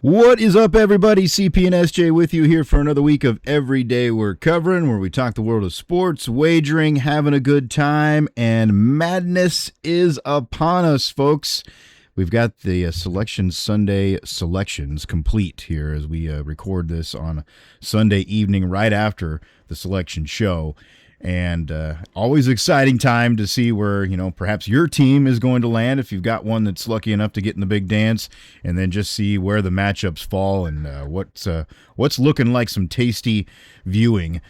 What is up, everybody? CP and SJ with you here for another week of Every Day We're Covering, where we talk the world of sports, wagering, having a good time, and madness is upon us, folks. We've got the Selection Sunday selections complete here as we record this on Sunday evening right after the selection show. And always exciting time to see where, perhaps your team is going to land if you've got one that's lucky enough to get in the big dance, and then just see where the matchups fall and what's looking like some tasty viewing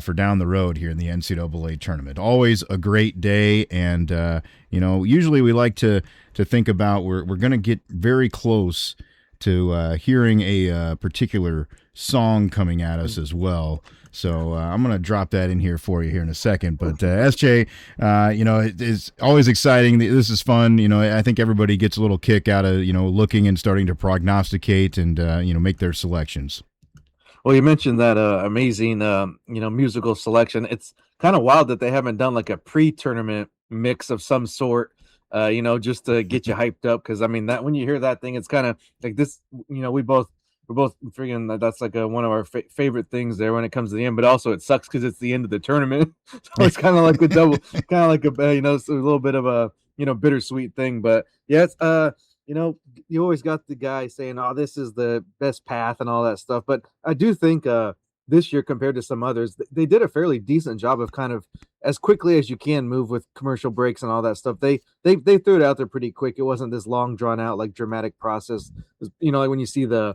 for down the road here in the NCAA tournament. Always a great day, and, usually we like to think about we're going to get very close to hearing a particular song coming at us as well. So I'm going to drop that in here for you here in a second. But SJ, it's always exciting. This is fun. I think everybody gets a little kick out of, looking and starting to prognosticate and, make their selections. Well, you mentioned that amazing, musical selection. It's kind of wild that they haven't done like a pre-tournament mix of some sort, just to get you hyped up. Because, that when you hear that thing, it's kind of like this, we're both freaking. That's like one of our favorite things there when it comes to the end. But also, it sucks because it's the end of the tournament, so it's kind of like a double, kind of like it's a little bit of a bittersweet thing. But yes, you always got the guy saying, "Oh, this is the best path" and all that stuff. But I do think this year compared to some others, they did a fairly decent job of kind of as quickly as you can move with commercial breaks and all that stuff. They threw it out there pretty quick. It wasn't this long drawn out like dramatic process. Like when you see the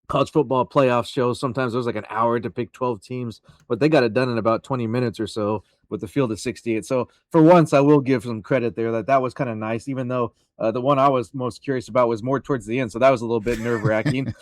college football playoff shows, sometimes there's like an hour to pick 12 teams, but they got it done in about 20 minutes or so with the field of 68. So for once, I will give some credit there that was kind of nice, even though the one I was most curious about was more towards the end. So that was a little bit nerve wracking.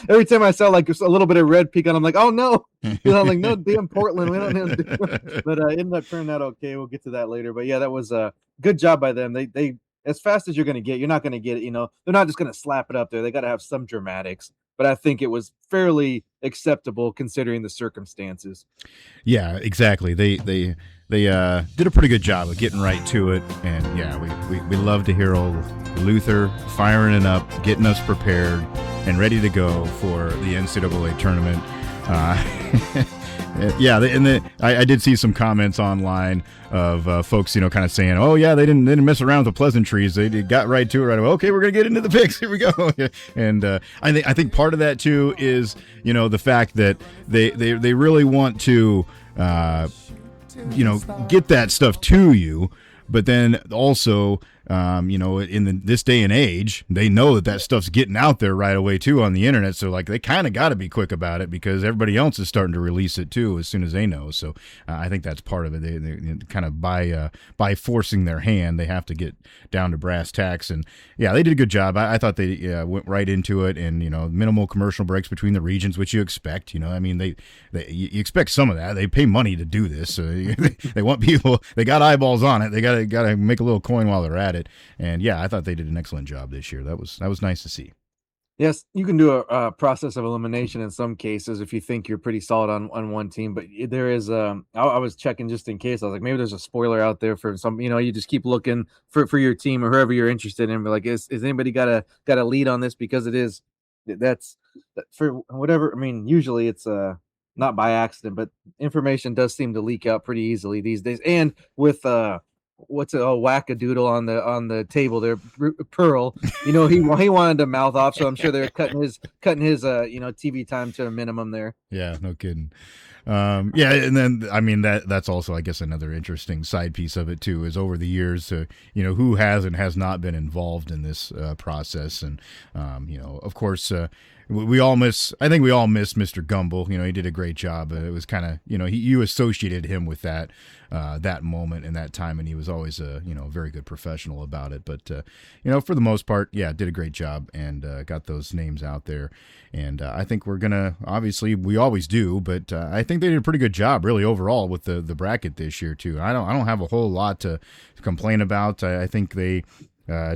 Every time I saw like a little bit of red peak on, I'm like, oh no, I'm like, no, damn Portland. We don't have to do it. But it ended up turning out okay. We'll get to that later. But yeah, that was a good job by them. They as fast as you're going to get, you're not going to get it. They're not just going to slap it up there. They got to have some dramatics. But I think it was fairly acceptable considering the circumstances. Yeah, exactly. They did a pretty good job of getting right to it, and yeah, we love to hear old Luther firing it up, getting us prepared and ready to go for the NCAA tournament. I did see some comments online of folks, kind of saying, "Oh yeah, they didn't mess around with the pleasantries. They got right to it right away. Okay, we're gonna get into the picks. Here we go." And I think part of that too is the fact that they really want to get that stuff to you, but then also in this day and age, they know that stuff's getting out there right away too on the internet. So like they kind of got to be quick about it because everybody else is starting to release it too as soon as they know. So I think that's part of it. They kind of by forcing their hand, they have to get down to brass tacks. And yeah, they did a good job. I thought they went right into it, and minimal commercial breaks between the regions, which you expect. You expect some of that. They pay money to do this, so they want people. They got eyeballs on it. They got to make a little coin while they're at it. And yeah, I thought they did an excellent job this year. That was nice to see. Yes, you can do a process of elimination in some cases if you think you're pretty solid on one team. But there is I was checking just in case. I was like, maybe there's a spoiler out there for some. You just keep looking for your team or whoever you're interested in. But like, is anybody got a lead on this? Because that's for whatever. Usually it's not by accident, but information does seem to leak out pretty easily these days. And with what's a wackadoodle on the table there, Pearl, he wanted to mouth off, so I'm sure they're cutting his TV time to a minimum there. Yeah, no kidding. And then that's also, I guess, another interesting side piece of it too, is over the years, who has and has not been involved in this process. And of course, we all miss Mr. Gumble. He did a great job. It was kind of, you associated him with that moment and that time, and he was always a very good professional about it. But for the most part, yeah, did a great job and got those names out there. And I think we're gonna, obviously we always do, but I think they did a pretty good job really overall with the bracket this year too. I don't have a whole lot to complain about. I think they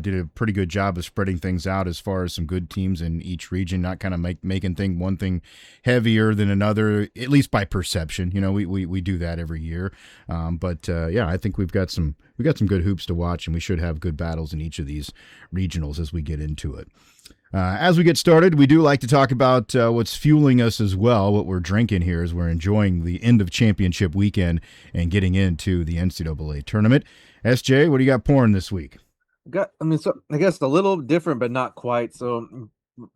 did a pretty good job of spreading things out as far as some good teams in each region, not kind of making one thing heavier than another, at least by perception. We do that every year. But I think we've got some good hoops to watch, and we should have good battles in each of these regionals as we get into it. As we get started, we do like to talk about what's fueling us as well. What we're drinking here as we're enjoying the end of championship weekend and getting into the NCAA tournament. SJ, what do you got pouring this week? So I guess a little different, but not quite. So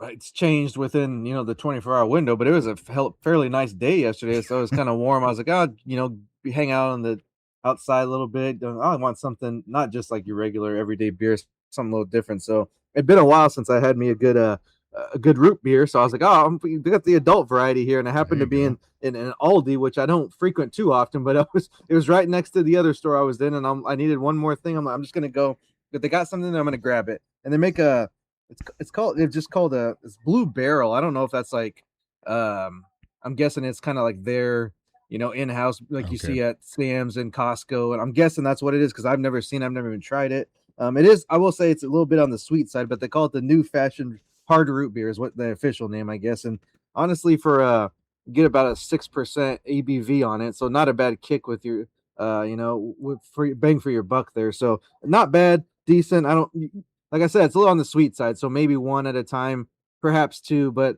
it's changed within, the 24-hour window, but it was a fairly nice day yesterday. So it was kind of warm. I was like, hang out on the outside a little bit. I want something, not just like your regular everyday beer, something a little different. So it'd been a while since I had me a good root beer. So I was like, we got the adult variety here. And I happened to be in an Aldi, which I don't frequent too often, but it was right next to the other store I was in. And I needed one more thing. I'm just going to go, but they got something there. I'm going to grab it. And they make it's called it's Blue Barrel. I don't know if that's like, I'm guessing it's kind of like their, in-house, like you see at Sam's and Costco. And I'm guessing that's what it is, because I've never even tried it. It is, I will say, it's a little bit on the sweet side, but they call it the new fashioned hard root beer is what the official name, I guess. And honestly, for get about a 6% ABV on it, so not a bad kick with your for bang for your buck there. So not bad, decent. Like I said, it's a little on the sweet side, so maybe one at a time, perhaps two, but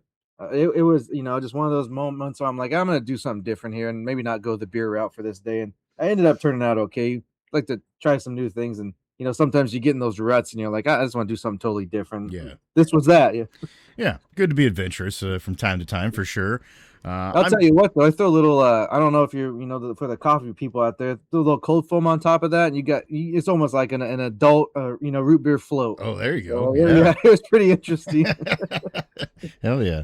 it was just one of those moments where I'm like, I'm gonna do something different here and maybe not go the beer route for this day. And I ended up turning out okay. Like to try some new things, and sometimes you get in those ruts and you're like, I just want to do something totally different. Yeah. This was that. Yeah. Yeah. Good to be adventurous from time to time, for sure. I'll tell you what, though, I throw a little, I don't know if you're, for the coffee people out there, throw a little cold foam on top of that, and it's almost like an adult, root beer float. Oh, there you go. So, yeah, it was pretty interesting. Hell yeah.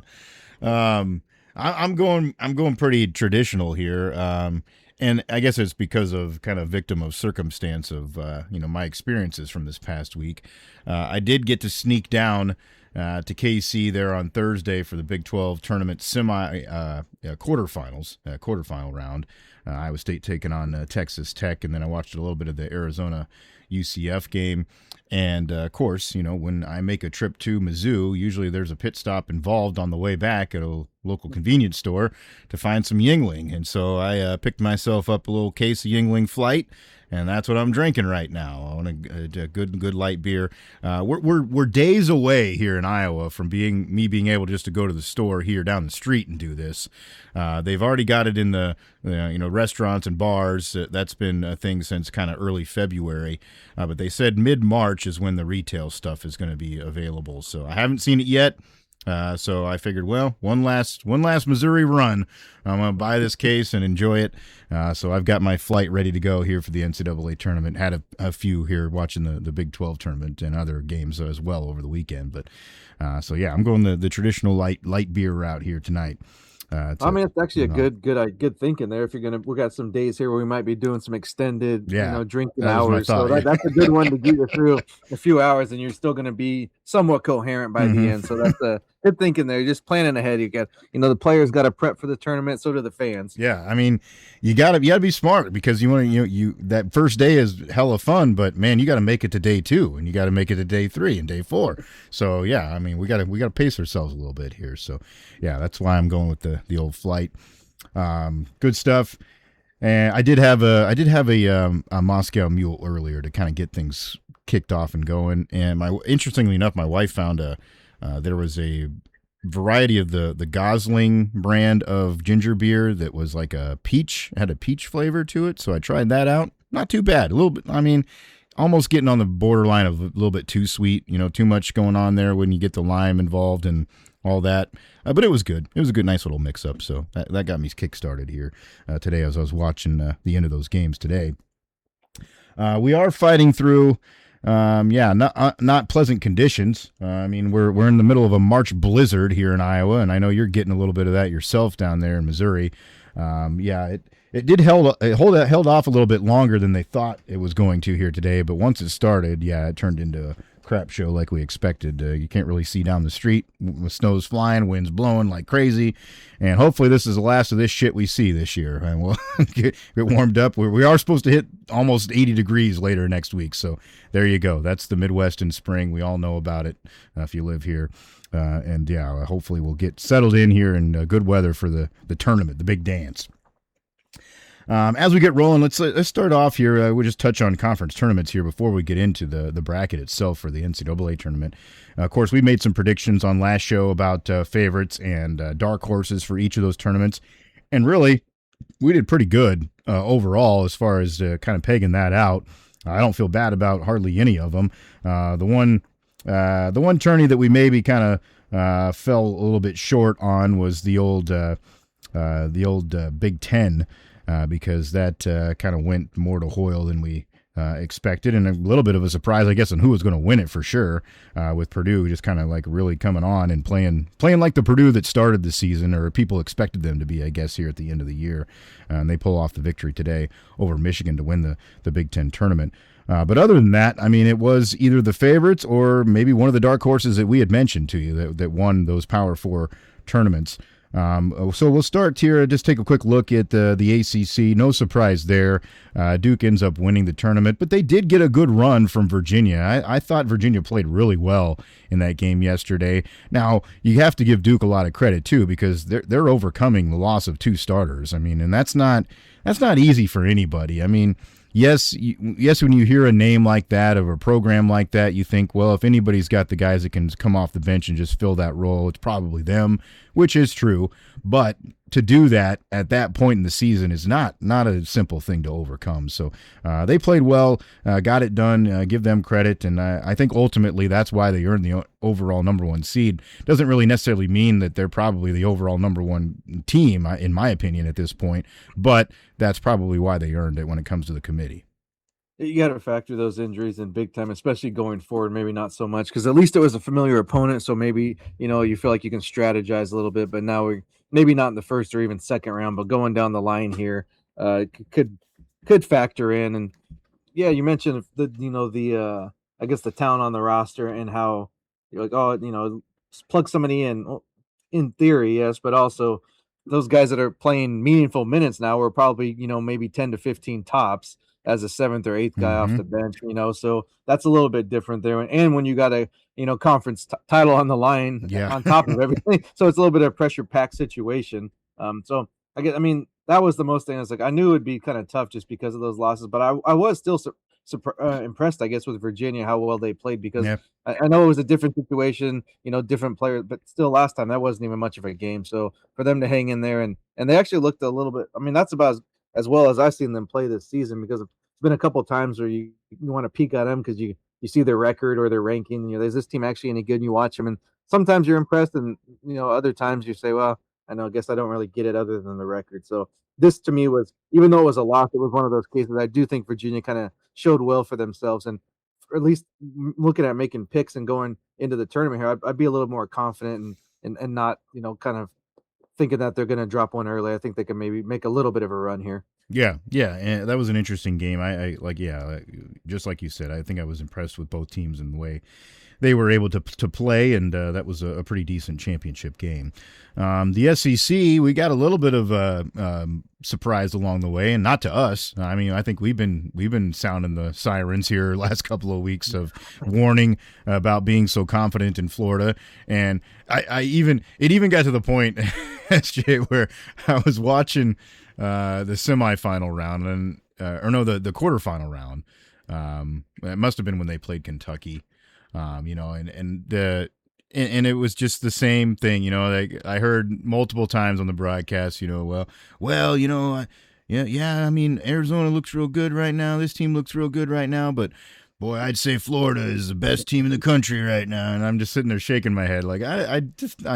I'm going pretty traditional here. And I guess it's because of kind of victim of circumstance of, my experiences from this past week. I did get to sneak down to KC there on Thursday for the Big 12 tournament quarterfinal round. Iowa State taking on Texas Tech, and then I watched a little bit of the Arizona UCF game. And, of course, when I make a trip to Mizzou, usually there's a pit stop involved on the way back at a local convenience store to find some Yuengling. And so I picked myself up a little case of Yuengling Flight, and that's what I'm drinking right now. I want a good light beer. We're days away here in Iowa from being able just to go to the store here down the street and do this. They've already got it in the restaurants and bars. That's been a thing since kind of early February, but they said mid-March is when the retail stuff is going to be available. So I haven't seen it yet. So I figured, well, one last Missouri run. I'm going to buy this case and enjoy it. So I've got my flight ready to go here for the NCAA tournament. Had a few here watching the Big 12 tournament and other games as well over the weekend. But I'm going the traditional light beer route here tonight. It's actually a good thinking there. If we got some days here where we might be doing some extended, drinking hours. So that's a good one to get you through a few hours, and you're still going to be somewhat coherent by the end. So that's a good thinking there. You're just planning ahead. You got, the players got to prep for the tournament. So do the fans. Yeah. I mean, you gotta be smart, because you want to, that first day is hella fun, but man, you got to make it to day 2, and you got to make it to day 3 and day 4. So yeah, I mean, we got to pace ourselves a little bit here. So yeah, that's why I'm going with the old Flight. Good stuff. And I did have a Moscow Mule earlier to kind of get things kicked off and going. And interestingly enough, my wife found there was a variety of the Gosling brand of ginger beer that was like had a peach flavor to it. So I tried that out. Not too bad. A little bit, I mean, almost getting on the borderline of a little bit too sweet, too much going on there when you get the lime involved and all that. But it was good. It was a good, nice little mix up. So that got me kick-started here today as I was watching the end of those games today. We are fighting through not pleasant conditions. I mean, we're in the middle of a March blizzard here in Iowa, and I know you're getting a little bit of that yourself down there in Missouri. It held off a little bit longer than they thought it was going to here today, but once it started, it turned into crap show like we expected. You can't really see down the street. Snow's flying, wind's blowing like crazy, and hopefully this is the last of this shit we see this year. And we'll get warmed up. We are supposed to hit almost 80 degrees later next week, so there you go. That's the Midwest in spring. We all know about it if you live here. And yeah, hopefully we'll get settled in here in good weather for the tournament, the big dance. As we get rolling, let's start off here. We'll just touch on conference tournaments here before we get into the bracket itself for the NCAA tournament. Of course, we made some predictions on last show about favorites and dark horses for each of those tournaments, and really, we did pretty good overall as far as kind of pegging that out. I don't feel bad about hardly any of them. The one tourney that we maybe kind of fell a little bit short on was the old Big Ten. Because that kind of went more to Hoyle than we expected, and a little bit of a surprise, I guess, on who was going to win it for sure, with Purdue just kind of like really coming on and playing like the Purdue that started the season, or people expected them to be, I guess, here at the end of the year. And they pull off the victory today over Michigan to win the Big Ten tournament. But other than that, I mean, it was either the favorites or maybe one of the dark horses that we had mentioned to you that won those Power Four tournaments. So we'll start here. Just take a quick look at the ACC. No surprise there. Duke ends up winning the tournament, but they did get a good run from Virginia. I thought Virginia played really well in that game yesterday. Now, you have to give Duke a lot of credit, too, because they're overcoming the loss of two starters. I mean, and that's not easy for anybody. I mean, yes, when you hear a name like that or a program like that, you think, well, if anybody's got the guys that can come off the bench and just fill that role, it's probably them, which is true. But to do that at that point in the season is not a simple thing to overcome. So they played well, got it done, give them credit, and I think ultimately that's why they earned the overall number one seed. Doesn't really necessarily mean that they're probably the overall number one team, in my opinion, at this point, but that's probably why they earned it when it comes to the committee. You got to factor those injuries in big time, especially going forward. Maybe not so much because at least it was a familiar opponent. So maybe, you feel like you can strategize a little bit, but now we're maybe not in the first or even second round, but going down the line here could factor in. And yeah, you mentioned I guess the talent on the roster and how you're like, plug somebody in theory, yes, but also those guys that are playing meaningful minutes now are probably, maybe 10 to 15 tops as a seventh or eighth guy off the bench, so that's a little bit different there. And when you got a, conference title on the line on top of everything, so it's a little bit of a pressure-packed situation. So that was the most thing. I was like, I knew it'd be kind of tough just because of those losses, but I was still impressed, I guess, with Virginia, how well they played, because I know it was a different situation, different players, but still last time that wasn't even much of a game. So for them to hang in there and they actually looked a little bit, that's about as well as I've seen them play this season, because it's been a couple of times where you want to peek at them because you see their record or their ranking. Is this team actually any good? And you watch them, and sometimes you're impressed, and other times you say, well, I guess I don't really get it other than the record. So this to me was, even though it was a loss, it was one of those cases. I do think Virginia kind of showed well for themselves, and at least looking at making picks and going into the tournament here, I'd be a little more confident and not kind of thinking that they're going to drop one early. I think they can maybe make a little bit of a run here. Yeah, and that was an interesting game. I just like you said, I think I was impressed with both teams in the way they were able to play, and that was a pretty decent championship game. The SEC, we got a little bit of a surprise along the way, and not to us. I think we've been sounding the sirens here last couple of weeks of warning about being so confident in Florida, and it even got to the point, SJ, where I was watching the semifinal round the quarterfinal round. It must have been when they played Kentucky. And it was just the same thing, like I heard multiple times on the broadcast, Arizona looks real good right now. This team looks real good right now, but boy, I'd say Florida is the best team in the country right now. And I'm just sitting there shaking my head like, I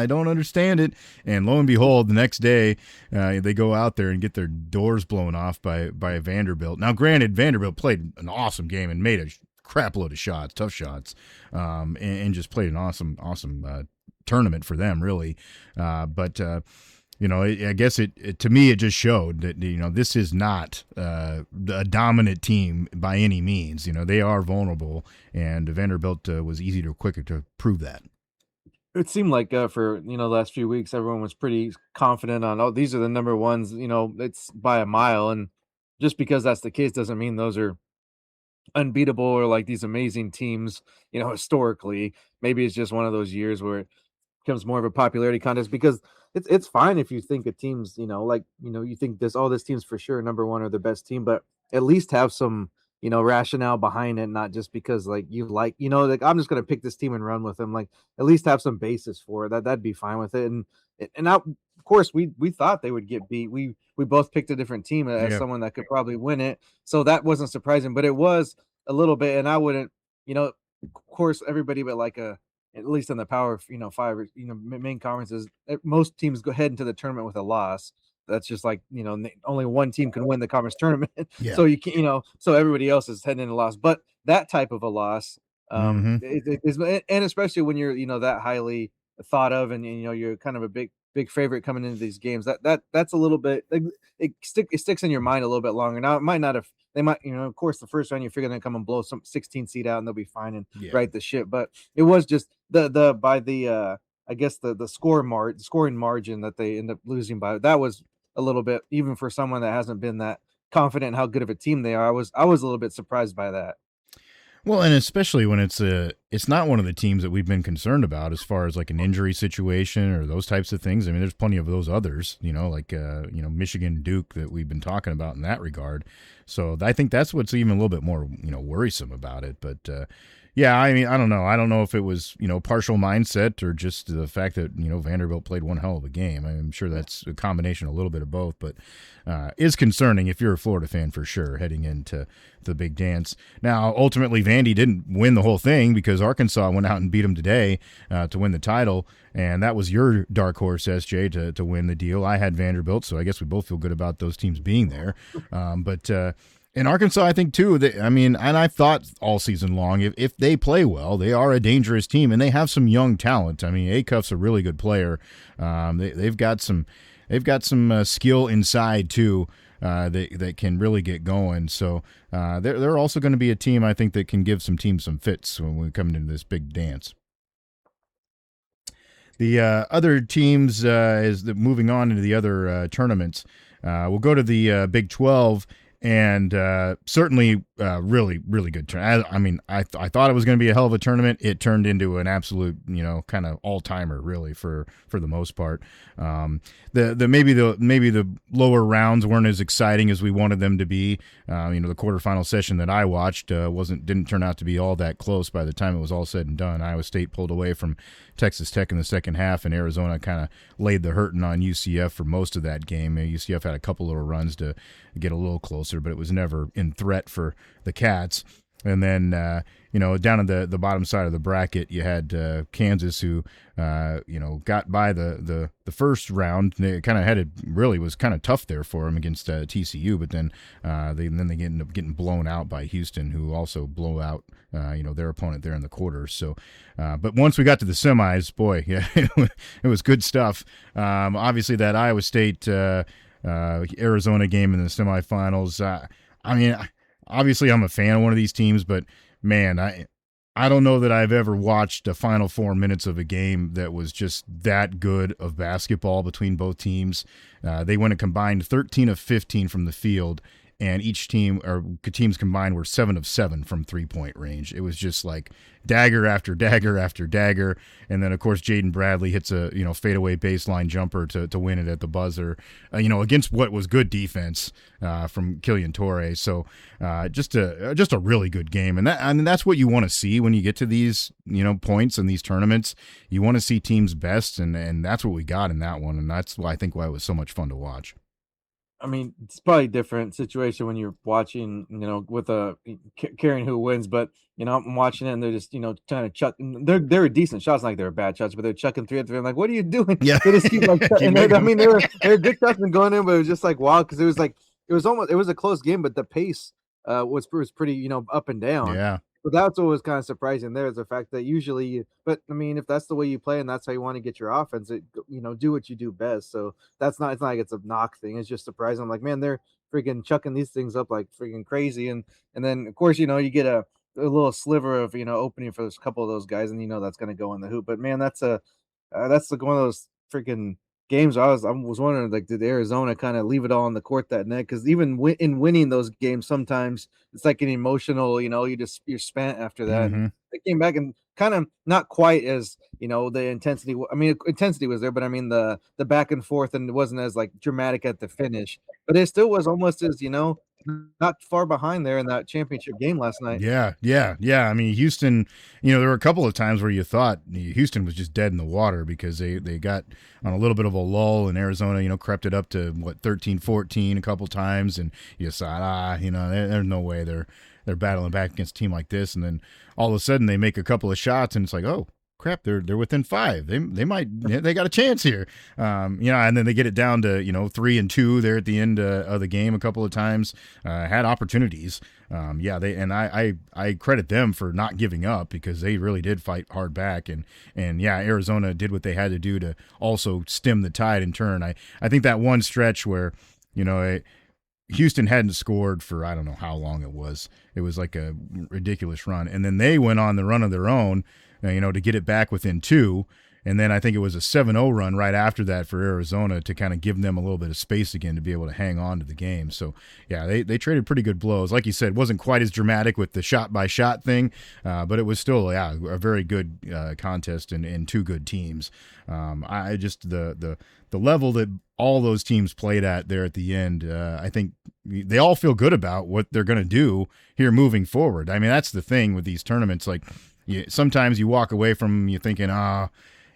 don't understand it. And lo and behold, the next day, they go out there and get their doors blown off by Vanderbilt. Now, granted, Vanderbilt played an awesome game and made a crap load of shots, tough shots, and just played an awesome tournament for them, really. But I guess it to me, it just showed that, this is not a dominant team by any means. They are vulnerable, and Vanderbilt was easy to quicker to prove that. It seemed like for the last few weeks, everyone was pretty confident on, oh, these are the number ones. It's by a mile, and just because that's the case doesn't mean those are unbeatable or like these amazing teams. Historically, maybe it's just one of those years where becomes more of a popularity contest, because it's fine if you think a team's, you think this team's for sure number one or the best team, but at least have some, rationale behind it, not just because like like I'm just gonna pick this team and run with them. Like at least have some basis for it. That'd be fine with it. And of course we thought they would get beat. We both picked a different team as someone that could probably win it. So that wasn't surprising, but it was a little bit, and I wouldn't, of course everybody but like at least in the Power, five, main conferences, most teams go ahead into the tournament with a loss. That's just like, only one team can win the conference tournament. Yeah. So you can't, so everybody else is heading into a loss. But that type of a loss, is, and especially when you're, that highly thought of, and, you're kind of a big favorite coming into these games, that's a little bit, it sticks in your mind a little bit longer. Now, it might not have, they might, of course, the first round, you're figuring they're come and blow some 16 seed out and they'll be fine and right the ship. But it was just I guess the scoring margin that they end up losing by, that was a little bit, even for someone that hasn't been that confident in how good of a team they are. I was a little bit surprised by that. Well, and especially when it's not one of the teams that we've been concerned about as far as like an injury situation or those types of things. I mean, there's plenty of those others, like Michigan, Duke, that we've been talking about in that regard. So I think that's what's even a little bit more worrisome about it. But yeah, I mean, I don't know. I don't know if it was partial mindset or just the fact that Vanderbilt played one hell of a game. I'm sure that's a combination, a little bit of both, but is concerning if you're a Florida fan for sure heading into the big dance. Now, ultimately, Vandy didn't win the whole thing because Arkansas went out and beat them today to win the title, and that was your dark horse, SJ, to win the deal. I had Vanderbilt, so I guess we both feel good about those teams being there. But in Arkansas, I think, too, and I've thought all season long, if they play well, they are a dangerous team, and they have some young talent. I mean, Acuff's a really good player. They've got some skill inside, too, that can really get going. So they're also going to be a team, I think, that can give some teams some fits when we come into this big dance. The other teams, moving on into the other tournaments, we'll go to the Big 12. And certainly really, really good turn. I mean, I thought it was going to be a hell of a tournament. It turned into an absolute, kind of all-timer, really, for the most part. Maybe the lower rounds weren't as exciting as we wanted them to be. The quarterfinal session that I watched didn't turn out to be all that close by the time it was all said and done. Iowa State pulled away from Texas Tech in the second half, and Arizona kind of laid the hurting on UCF for most of that game. UCF had a couple little runs to get a little closer, but it was never in threat for the Cats. And then, down at the bottom side of the bracket, you had Kansas, who, got by the first round. They kind of had it, really was kind of tough there for them against TCU, but then they end up getting blown out by Houston, who also blow out, their opponent there in the quarters. So, but once we got to the semis, boy, yeah, it was good stuff. Obviously, that Iowa State Arizona game in the semifinals. Obviously, I'm a fan of one of these teams, but man, I don't know that I've ever watched a final 4 minutes of a game that was just that good of basketball between both teams. They went a combined 13 of 15 from the field, and each teams combined were 7 of 7 from 3-point range. It was just like dagger after dagger after dagger, and then of course Jaden Bradley hits a fadeaway baseline jumper to win it at the buzzer, against what was good defense from Killian Torre. So just a really good game, and that's what you want to see when you get to these points in these tournaments. You want to see teams best, and that's what we got in that one, and that's why it was so much fun to watch. I mean, it's probably a different situation when you're watching, with caring who wins, but I'm watching it and they're just, trying to chuck. They're decent shots, like they're bad shots, but they're chucking 3 at 3. I'm like, what are you doing? Yeah, they just keep like, they're good shots and going in, but it was just like wow, because it was a close game, but the pace was pretty, up and down. Yeah. But that's what was kind of surprising there is the fact that usually but I mean, if that's the way you play and that's how you want to get your offense, do what you do best. So it's not like it's a knock thing. It's just surprising. I'm like, man, they're freaking chucking these things up like freaking crazy. And then of course, you get a little sliver of, opening for a couple of those guys, and that's going to go in the hoop. But man, that's like one of those freaking games. I was wondering, like, did Arizona kind of leave it all on the court that night? Because even in winning those games, sometimes it's like an emotional. You're spent after that, and Mm-hmm. they came back and kind of not quite as the intensity. I mean, intensity was there, but I mean the back and forth, and it wasn't as like dramatic at the finish, but it still was almost as not far behind there in that championship game last night. Yeah, yeah, yeah. I mean, Houston, there were a couple of times where you thought Houston was just dead in the water because they got on a little bit of a lull, and Arizona, crept it up to 13-14 a couple times, and you thought, there's no way they're battling back against a team like this, and then all of a sudden they make a couple of shots, and it's like, oh crap, they're within 5. They got a chance here. And then they get it down to 3-2 there at the end of the game a couple of times. Had opportunities. I credit them for not giving up because they really did fight hard back, and Arizona did what they had to do to also stem the tide in turn. I think that one stretch where Houston hadn't scored for I don't know how long it was. It was like a ridiculous run, and then they went on the run of their own, to get it back within 2. And then I think it was a 7-0 run right after that for Arizona to kind of give them a little bit of space again to be able to hang on to the game. So, yeah, they traded pretty good blows. Like you said, it wasn't quite as dramatic with the shot-by-shot thing, but it was still, a very good contest and 2 good teams. I just the level that all those teams played at there at the end, I think they all feel good about what they're going to do here moving forward. I mean, that's the thing with these tournaments. Like, sometimes you walk away from you thinking, and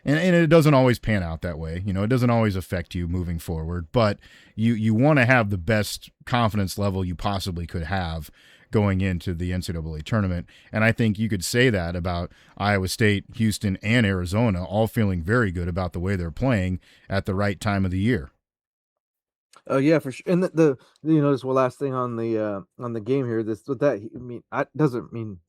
it doesn't always pan out that way. It doesn't always affect you moving forward, but you want to have the best confidence level you possibly could have going into the NCAA tournament. And I think you could say that about Iowa State, Houston, and Arizona, all feeling very good about the way they're playing at the right time of the year. Oh yeah, for sure. And this one last thing on the game here. This with that, I mean,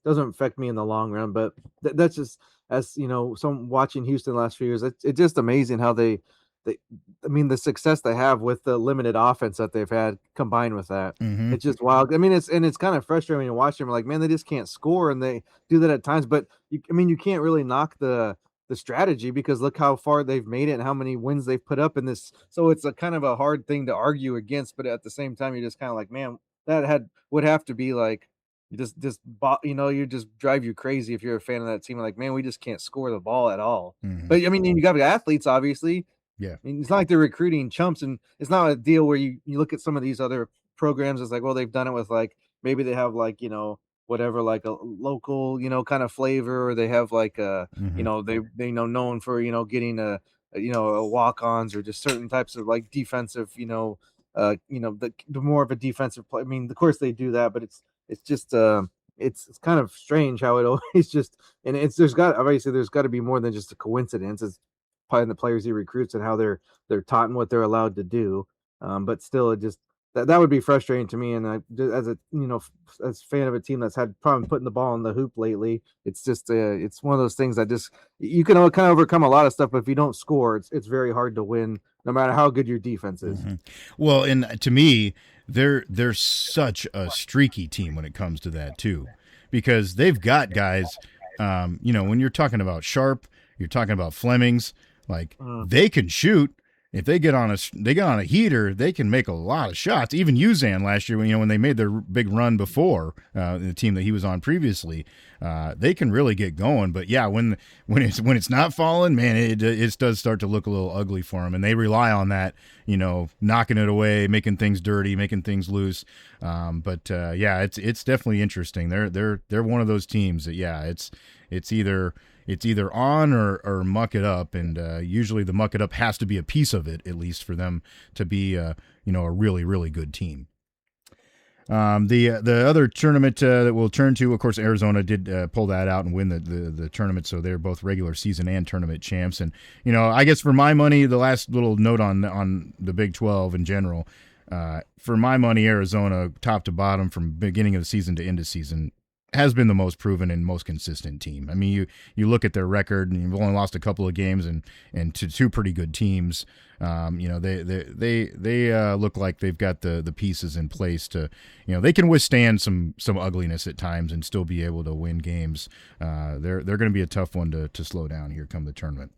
doesn't affect me in the long run, but that's just as some watching Houston the last few years. It's just amazing how they, I mean, the success they have with the limited offense that they've had combined with that. Mm-hmm. It's just wild. I mean, it's kind of frustrating when you watch them. Like, man, they just can't score, and they do that at times. But you can't really knock the strategy because look how far they've made it and how many wins they've put up in this. So it's a kind of a hard thing to argue against, but at the same time, you're just kind of like, man, would have to be like you just drive you crazy if you're a fan of that team. Like, man, we just can't score the ball at all. Mm-hmm. But I mean, you got the athletes, obviously. Yeah. I mean, it's not like they're recruiting chumps, and it's not a deal where you look at some of these other programs. It's like, well, they've done it with like maybe they have like whatever, like a local kind of flavor, or they have like they known for getting a walk-ons or just certain types of like defensive the more of a defensive play. I mean, of course they do that, but it's just it's kind of strange how it always just and there's got to be more than just a coincidence. It's probably the players he recruits and how they're taught and what they're allowed to do. But still, it just that would be frustrating to me. And I, as a as a fan of a team that's had problem putting the ball in the hoop lately, it's just it's one of those things that just you can kind of overcome a lot of stuff, but if you don't score, it's very hard to win, no matter how good your defense is. Mm-hmm. Well, and to me, they're such a streaky team when it comes to that too, because they've got guys. When you're talking about Sharp, you're talking about Flemings. Like they can shoot. If they get on a heater, they can make a lot of shots. Even Uzan last year, when they made their big run before the team that he was on previously, they can really get going. But yeah, when it's not falling, man, it does start to look a little ugly for them, and they rely on that, knocking it away, making things dirty, making things loose. It's definitely interesting. They're one of those teams that it's either on or muck it up, and usually the muck it up has to be a piece of it, at least for them to be a really, really good team. The other tournament that we'll turn to, of course, Arizona did pull that out and win the tournament, so they're both regular season and tournament champs. And I guess for my money, the last little note on the Big 12 in general, for my money, Arizona top to bottom from beginning of the season to end of season, has been the most proven and most consistent team. I mean, you look at their record, and you've only lost a couple of games, and to two pretty good teams. They look like they've got the pieces in place to, they can withstand some ugliness at times and still be able to win games. They're going to be a tough one to slow down here come the tournament.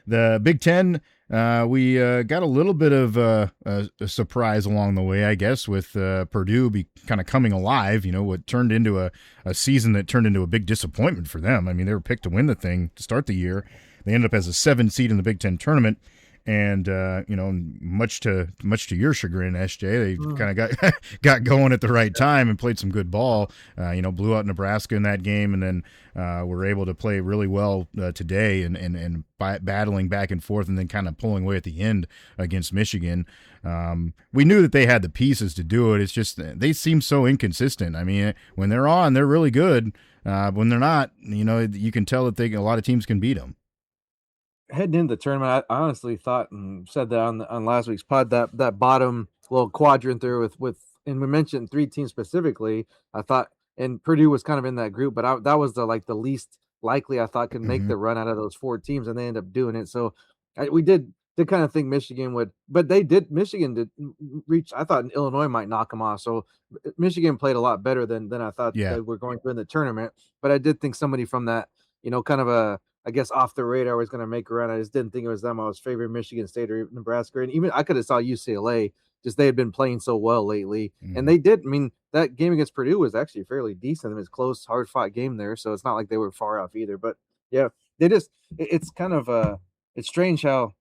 The Big Ten, we got a little bit of a surprise along the way, I guess, with Purdue kind of coming alive. What turned into a season that turned into a big disappointment for them. I mean, they were picked to win the thing to start the year. They ended up as a 7 seed in the Big Ten tournament. And much to your chagrin, SJ, they kind of got going at the right time and played some good ball. Blew out Nebraska in that game, and then were able to play really well today and battling back and forth, and then kind of pulling away at the end against Michigan. We knew that they had the pieces to do it. It's just they seem so inconsistent. I mean, when they're on, they're really good. When they're not, you can tell that a lot of teams can beat them. Heading into the tournament, I honestly thought, and said that on last week's pod, that bottom little quadrant there with and we mentioned 3 teams specifically. I thought, and Purdue was kind of in that group, but that was the least likely I thought could make the run out of those 4 teams, and they end up doing it. So we did kind of think Michigan would, but Michigan did reach. I thought Illinois might knock them off. So Michigan played a lot better than I thought they were going to in the tournament. But I did think somebody from that, kind of I guess off the radar was going to make a run. I just didn't think it was them. I was favoring Michigan State or Nebraska, and even I could have saw UCLA. Just they had been playing so well lately, and they did. I mean, that game against Purdue was actually fairly decent. It was a close, hard-fought game there, so it's not like they were far off either. But yeah, it's kind of it's strange how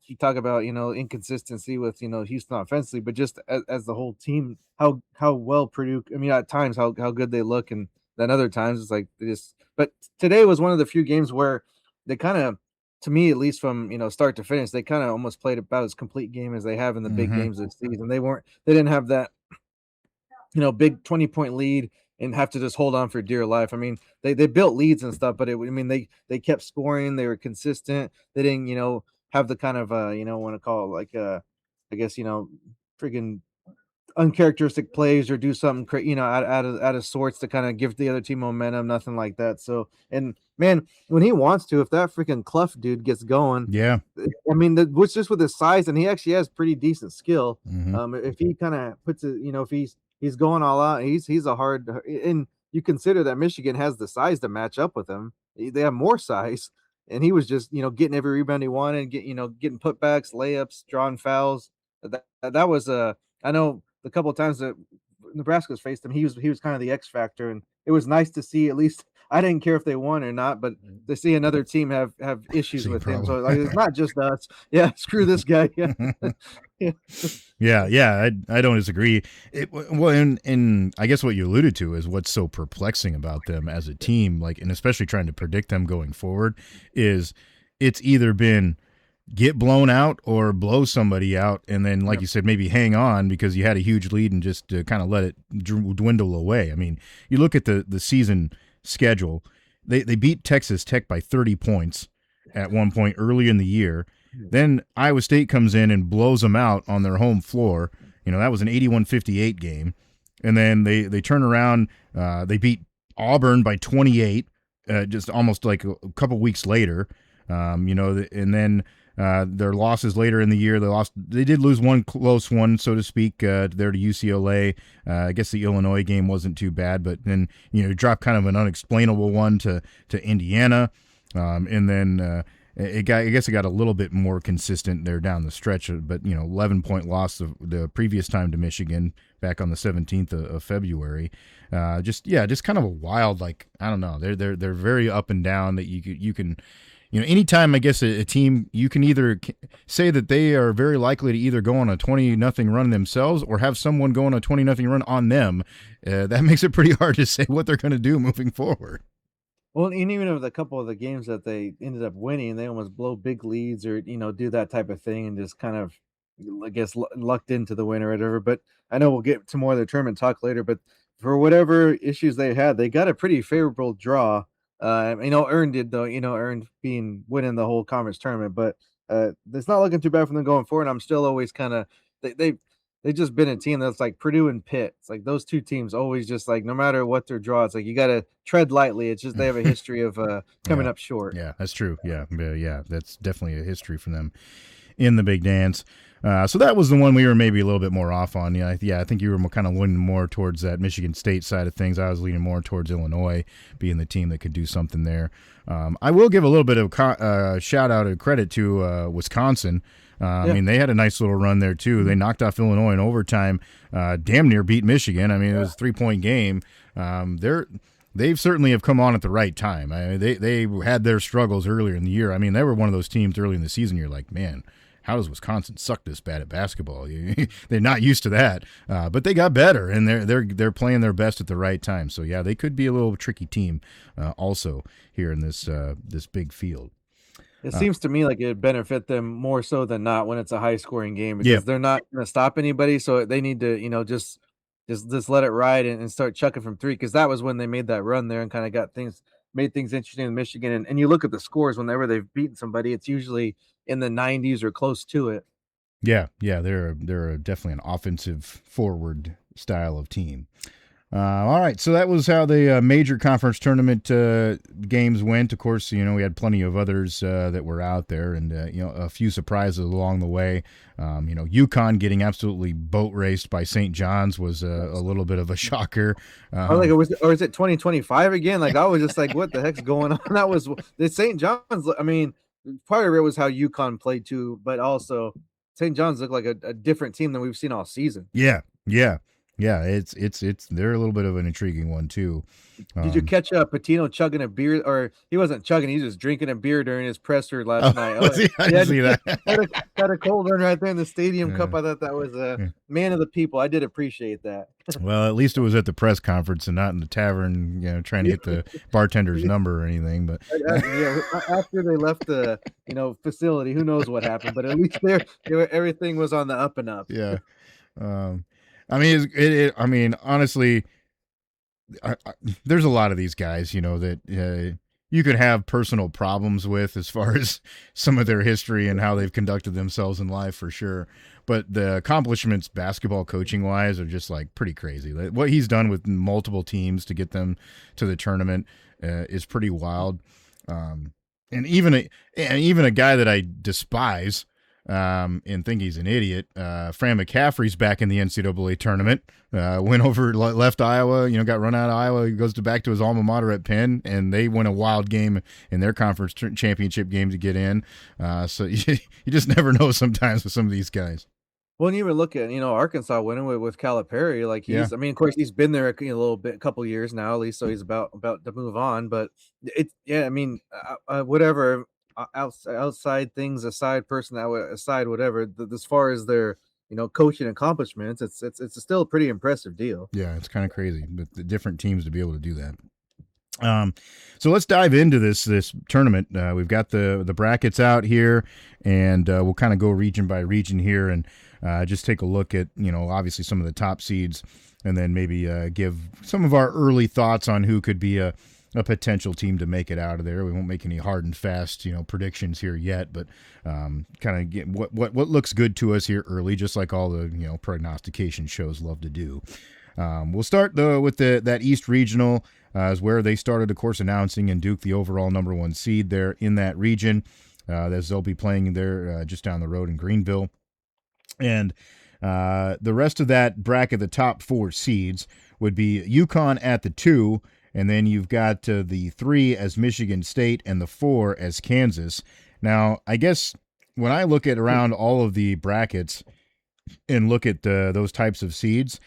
you talk about inconsistency with Houston offensively, but just as the whole team, how well Purdue. I mean, at times how good they look, and then other times it's like they just. But today was one of the few games where they kind of, to me at least, from start to finish, they kind of almost played about as complete game as they have in the big games this season. They didn't have that big 20-point lead and have to just hold on for dear life. I mean, they built leads and stuff, but they kept scoring. They were consistent. They didn't have the kind of want to call it like I guess freaking uncharacteristic plays or do something out of sorts to kind of give the other team momentum. Nothing like that. So, and man, when he wants to, if that freaking Clough dude gets going, I mean, which just with his size, and he actually has pretty decent skill. If he kind of puts it, if he's going all out, he's a hard. And you consider that Michigan has the size to match up with him. They have more size, and he was just getting every rebound he wanted, getting putbacks, layups, drawing fouls. That was I know. The couple of times that Nebraska's faced him, he was kind of the X factor, and it was nice to see. At least I didn't care if they won or not, but to see another team have issues with him. So it's not just us. Yeah, screw this guy. Yeah. I don't disagree. And I guess what you alluded to is what's so perplexing about them as a team, and especially trying to predict them going forward, is it's either been get blown out or blow somebody out, and then you said, maybe hang on because you had a huge lead and just kind of let it dwindle away. I mean, you look at the season schedule, they beat Texas Tech by 30 points at one point early in the year. Then Iowa State comes in and blows them out on their home floor. That was an 81-58 game. And then they turn around, they beat Auburn by 28 just almost like a couple weeks later. And then their losses later in the year, they did lose one close one, so to speak, there to UCLA. I guess the Illinois game wasn't too bad, but then dropped kind of an unexplainable one to Indiana, and then I guess it got a little bit more consistent there down the stretch. But 11-point loss the previous time to Michigan back on the 17th of February. Just kind of a wild, I don't know. They're very up and down. That you can. Anytime, I guess, a team, you can either say that they are very likely to either go on a 20-0 run themselves or have someone go on a 20-0 run on them. That makes it pretty hard to say what they're going to do moving forward. Well, and even with a couple of the games that they ended up winning, they almost blow big leads or, do that type of thing and just kind of, I guess, lucked into the win or whatever. But I know we'll get to more of the tournament talk later. But for whatever issues they had, they got a pretty favorable draw. Earned did though. Earned winning the whole conference tournament, but it's not looking too bad for them going forward. I'm still always kind of they they've just been a team that's like Purdue and Pitt. It's like those two teams always just like no matter what their draw, it's like you got to tread lightly. It's just they have a history of coming Yeah. up short. Yeah, that's true. Yeah, that's definitely a history for them in the Big Dance. So that was the one we were maybe a little bit more off on. I think you were kind of leaning more towards that Michigan State side of things. I was leaning more towards Illinois being the team that could do something there. I will give a little bit of shout out and credit to Wisconsin. I mean, they had a nice little run there too. They knocked off Illinois in overtime, damn near beat Michigan. I mean, it was a 3-point game. They've certainly have come on at the right time. I mean, they had their struggles earlier in the year. I mean, they were one of those teams early in the season. You're like, man, how does Wisconsin suck this bad at basketball? They're not used to that, but they got better, and they're playing their best at the right time. So yeah, they could be a little tricky team also here in this big field. It seems to me like it would benefit them more so than not when it's a high scoring game because they're not going to stop anybody. So they need to, just let it ride and start chucking from three. Cause that was when they made that run there and kind of made things interesting in Michigan. And you look at the scores whenever they've beaten somebody, it's usually in the 90s or close to it. Yeah. They're definitely an offensive forward style of team. All right, so that was how the major conference tournament games went. Of course, we had plenty of others that were out there, and a few surprises along the way. UConn getting absolutely boat raced by St. John's was a little bit of a shocker. Or is it 2025 again? Like I was just like, what the heck's going on? That was the St. John's. I mean, part of it was how UConn played too, but also St. John's looked like a different team than we've seen all season. Yeah. It's they're a little bit of an intriguing one too. Did you catch Patino chugging a beer, or he wasn't chugging, he was just drinking a beer during his presser last night? I didn't see that. had a cold one right there in the Stadium Cup. I thought that was a man of the people. I did appreciate that. Well, at least it was at the press conference and not in the tavern, trying to get the bartender's number or anything. But after they left the facility, who knows what happened? But at least everything was on the up and up. Yeah. I mean, honestly, there's a lot of these guys, that you could have personal problems with as far as some of their history and how they've conducted themselves in life for sure. But the accomplishments basketball coaching wise are just like pretty crazy. What he's done with multiple teams to get them to the tournament is pretty wild. And even a guy that I despise, and think he's an idiot. Fran McCaffrey's back in the NCAA tournament. Went over, left Iowa. Got run out of Iowa. He goes back to his alma mater at Penn, and they win a wild game in their conference championship game to get in. So you just never know sometimes with some of these guys. Well, and you even look at Arkansas winning with Calipari. Like I mean, of course, he's been there a couple years now, at least, so he's about to move on. But I mean, whatever. Outside things aside, aside, whatever. As far as their coaching accomplishments, it's still a pretty impressive deal. Yeah, it's kind of crazy, but the different teams to be able to do that. So let's dive into this tournament. We've got the brackets out here, and we'll kind of go region by region here, and just take a look at obviously some of the top seeds, and then maybe give some of our early thoughts on who could be a potential team to make it out of there. We won't make any hard and fast, predictions here yet, but kind of get what looks good to us here early, just like all the prognostication shows love to do. We'll start with that East Regional, is where they started, of course, announcing and Duke the overall number 1 seed there in that region, as they'll be playing there just down the road in Greenville, and the rest of that bracket, the top 4 seeds would be UConn at the 2. And then you've got the 3 as Michigan State and the 4 as Kansas. Now, I guess when I look at around all of the brackets and look at those types of seeds,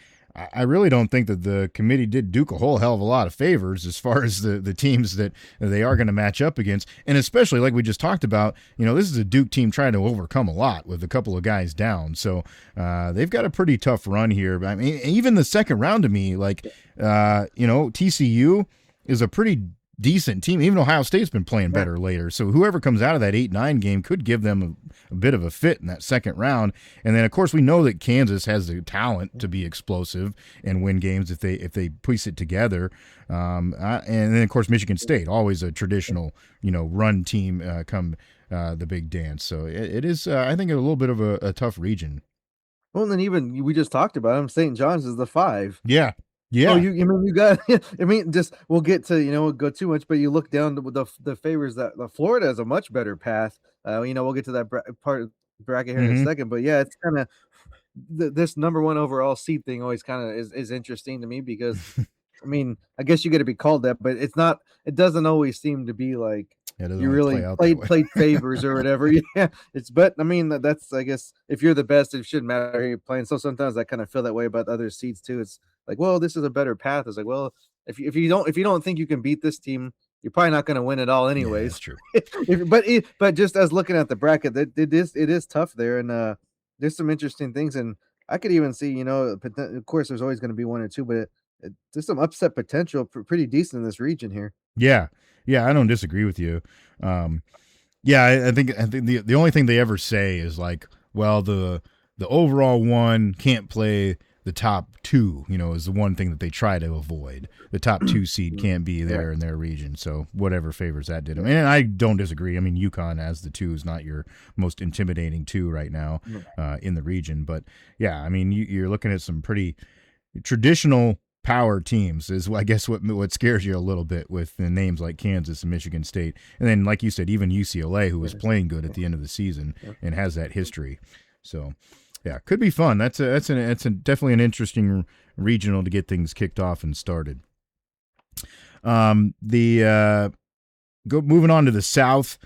I really don't think that the committee did Duke a whole hell of a lot of favors as far as the teams that they are going to match up against. And especially like we just talked about, this is a Duke team trying to overcome a lot with a couple of guys down. So they've got a pretty tough run here. I mean, even the second round to me, like, TCU is a pretty decent team. Even Ohio State's been playing better later. So whoever comes out of that 8-9 game could give them a bit of a fit in that second round. And then, of course, we know that Kansas has the talent to be explosive and win games if they piece it together. And then, of course, Michigan State, always a traditional, run team come the big dance. So it is, I think, a little bit of a tough region. Well, and then even we just talked about him. St. John's is the 5. Yeah. Oh, Yeah. I mean, you got. I mean, just we'll get to we'll go too much, but you look down the favors that Florida has a much better path. We'll get to that part of the bracket here in a Mm-hmm. second, but yeah, it's kind of this number one overall seed thing always kind of is interesting to me because, I mean, I guess you got to be called that, but it's not. It doesn't always seem to be like It doesn't you always play really out that way. played favors or whatever. Yeah, but I mean that's I guess if you're the best, it shouldn't matter who you're playing. So sometimes I kind of feel that way about other seeds too. It's like, well, this is a better path. It's like, well, if you don't think you can beat this team, you're probably not going to win it all Yeah, anyways. that's true. But just as looking at the bracket, it is tough there, and there's some interesting things, and I could even see, of course, there's always going to be one or two, but there's some upset potential, pretty decent in this region here. Yeah. Yeah, I don't disagree with you. Yeah, I think the only thing they ever say is like, well, the overall one can't play the top 2, is the one thing that they try to avoid. The top 2 seed can't be there in their region, so whatever favors that did them. And I don't disagree. I mean, UConn as the 2 is not your most intimidating 2 right now in the region, but yeah, I mean, you're looking at some pretty traditional power teams is I guess what scares you a little bit with the names like Kansas and Michigan State, and then like you said, even UCLA, who was playing good at the end of the season and has that history. So yeah, could be fun. That's definitely an interesting regional to get things kicked off and started. Moving on to the South,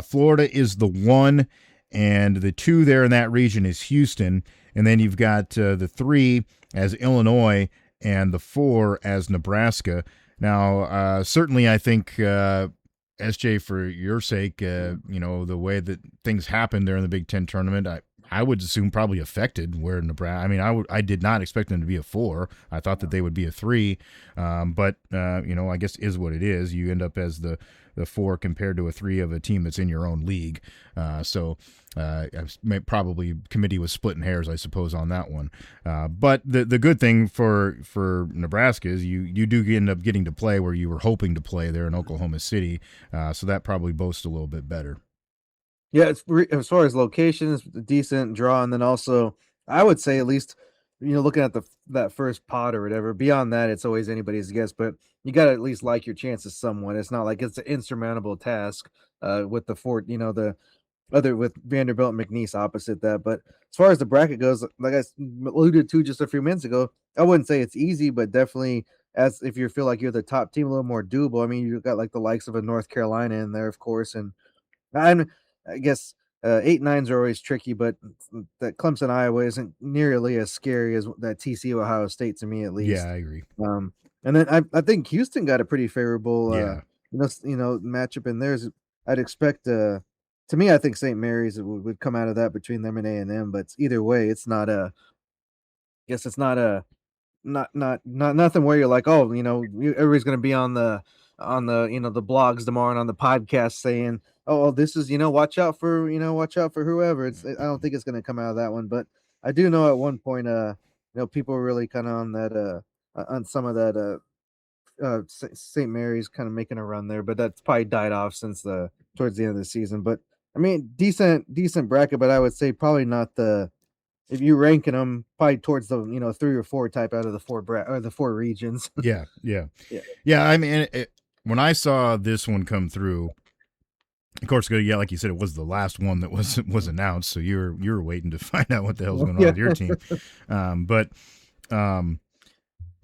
Florida is the 1, and the 2 there in that region is Houston, and then you've got the 3 as Illinois and the 4 as Nebraska. Now, certainly I think, SJ, for your sake, the way that things happened there in the Big Ten tournament, I would assume probably affected where Nebraska. I mean, I did not expect them to be a 4. I thought that they would be a 3, but I guess is what it is. You end up as the 4 compared to a 3 of a team that's in your own league. So probably committee was splitting hairs, I suppose, on that one. But the good thing for Nebraska is you do end up getting to play where you were hoping to play there in Oklahoma City. So that probably boasts a little bit better. Yeah, as far as locations, decent draw, and then also I would say at least looking at that first pot or whatever. Beyond that, it's always anybody's guess, but you got to at least like your chances somewhat. It's not like it's an insurmountable task with the four, the other with Vanderbilt and McNeese opposite that. But as far as the bracket goes, like I alluded to just a few minutes ago, I wouldn't say it's easy, but definitely as if you feel like you're the top team, a little more doable. I mean, you've got like the likes of a North Carolina in there, of course, and I guess 8-9s are always tricky, but that Clemson Iowa isn't nearly as scary as that TCU Ohio State to me, at least. Yeah, I agree. And then I think Houston got a pretty favorable matchup in theirs. I'd expect to me, I think St. Mary's would come out of that between them and A&M, but either way, it's not not nothing where you're like, oh, everybody's going to be on the the blogs tomorrow and on the podcast saying, oh, this is watch out for whoever. I don't think it's going to come out of that one, but I do know at one point people were really kind of on that on some of that St. Mary's kind of making a run there, but that's probably died off since towards the end of the season. But I mean, decent bracket, but I would say probably not if you ranking them probably towards the 3 or 4 type out of the 4 regions. Yeah. I mean, when I saw this one come through, of course, yeah, like you said, it was the last one that was announced, so you were waiting to find out what the hell's going on with your team. But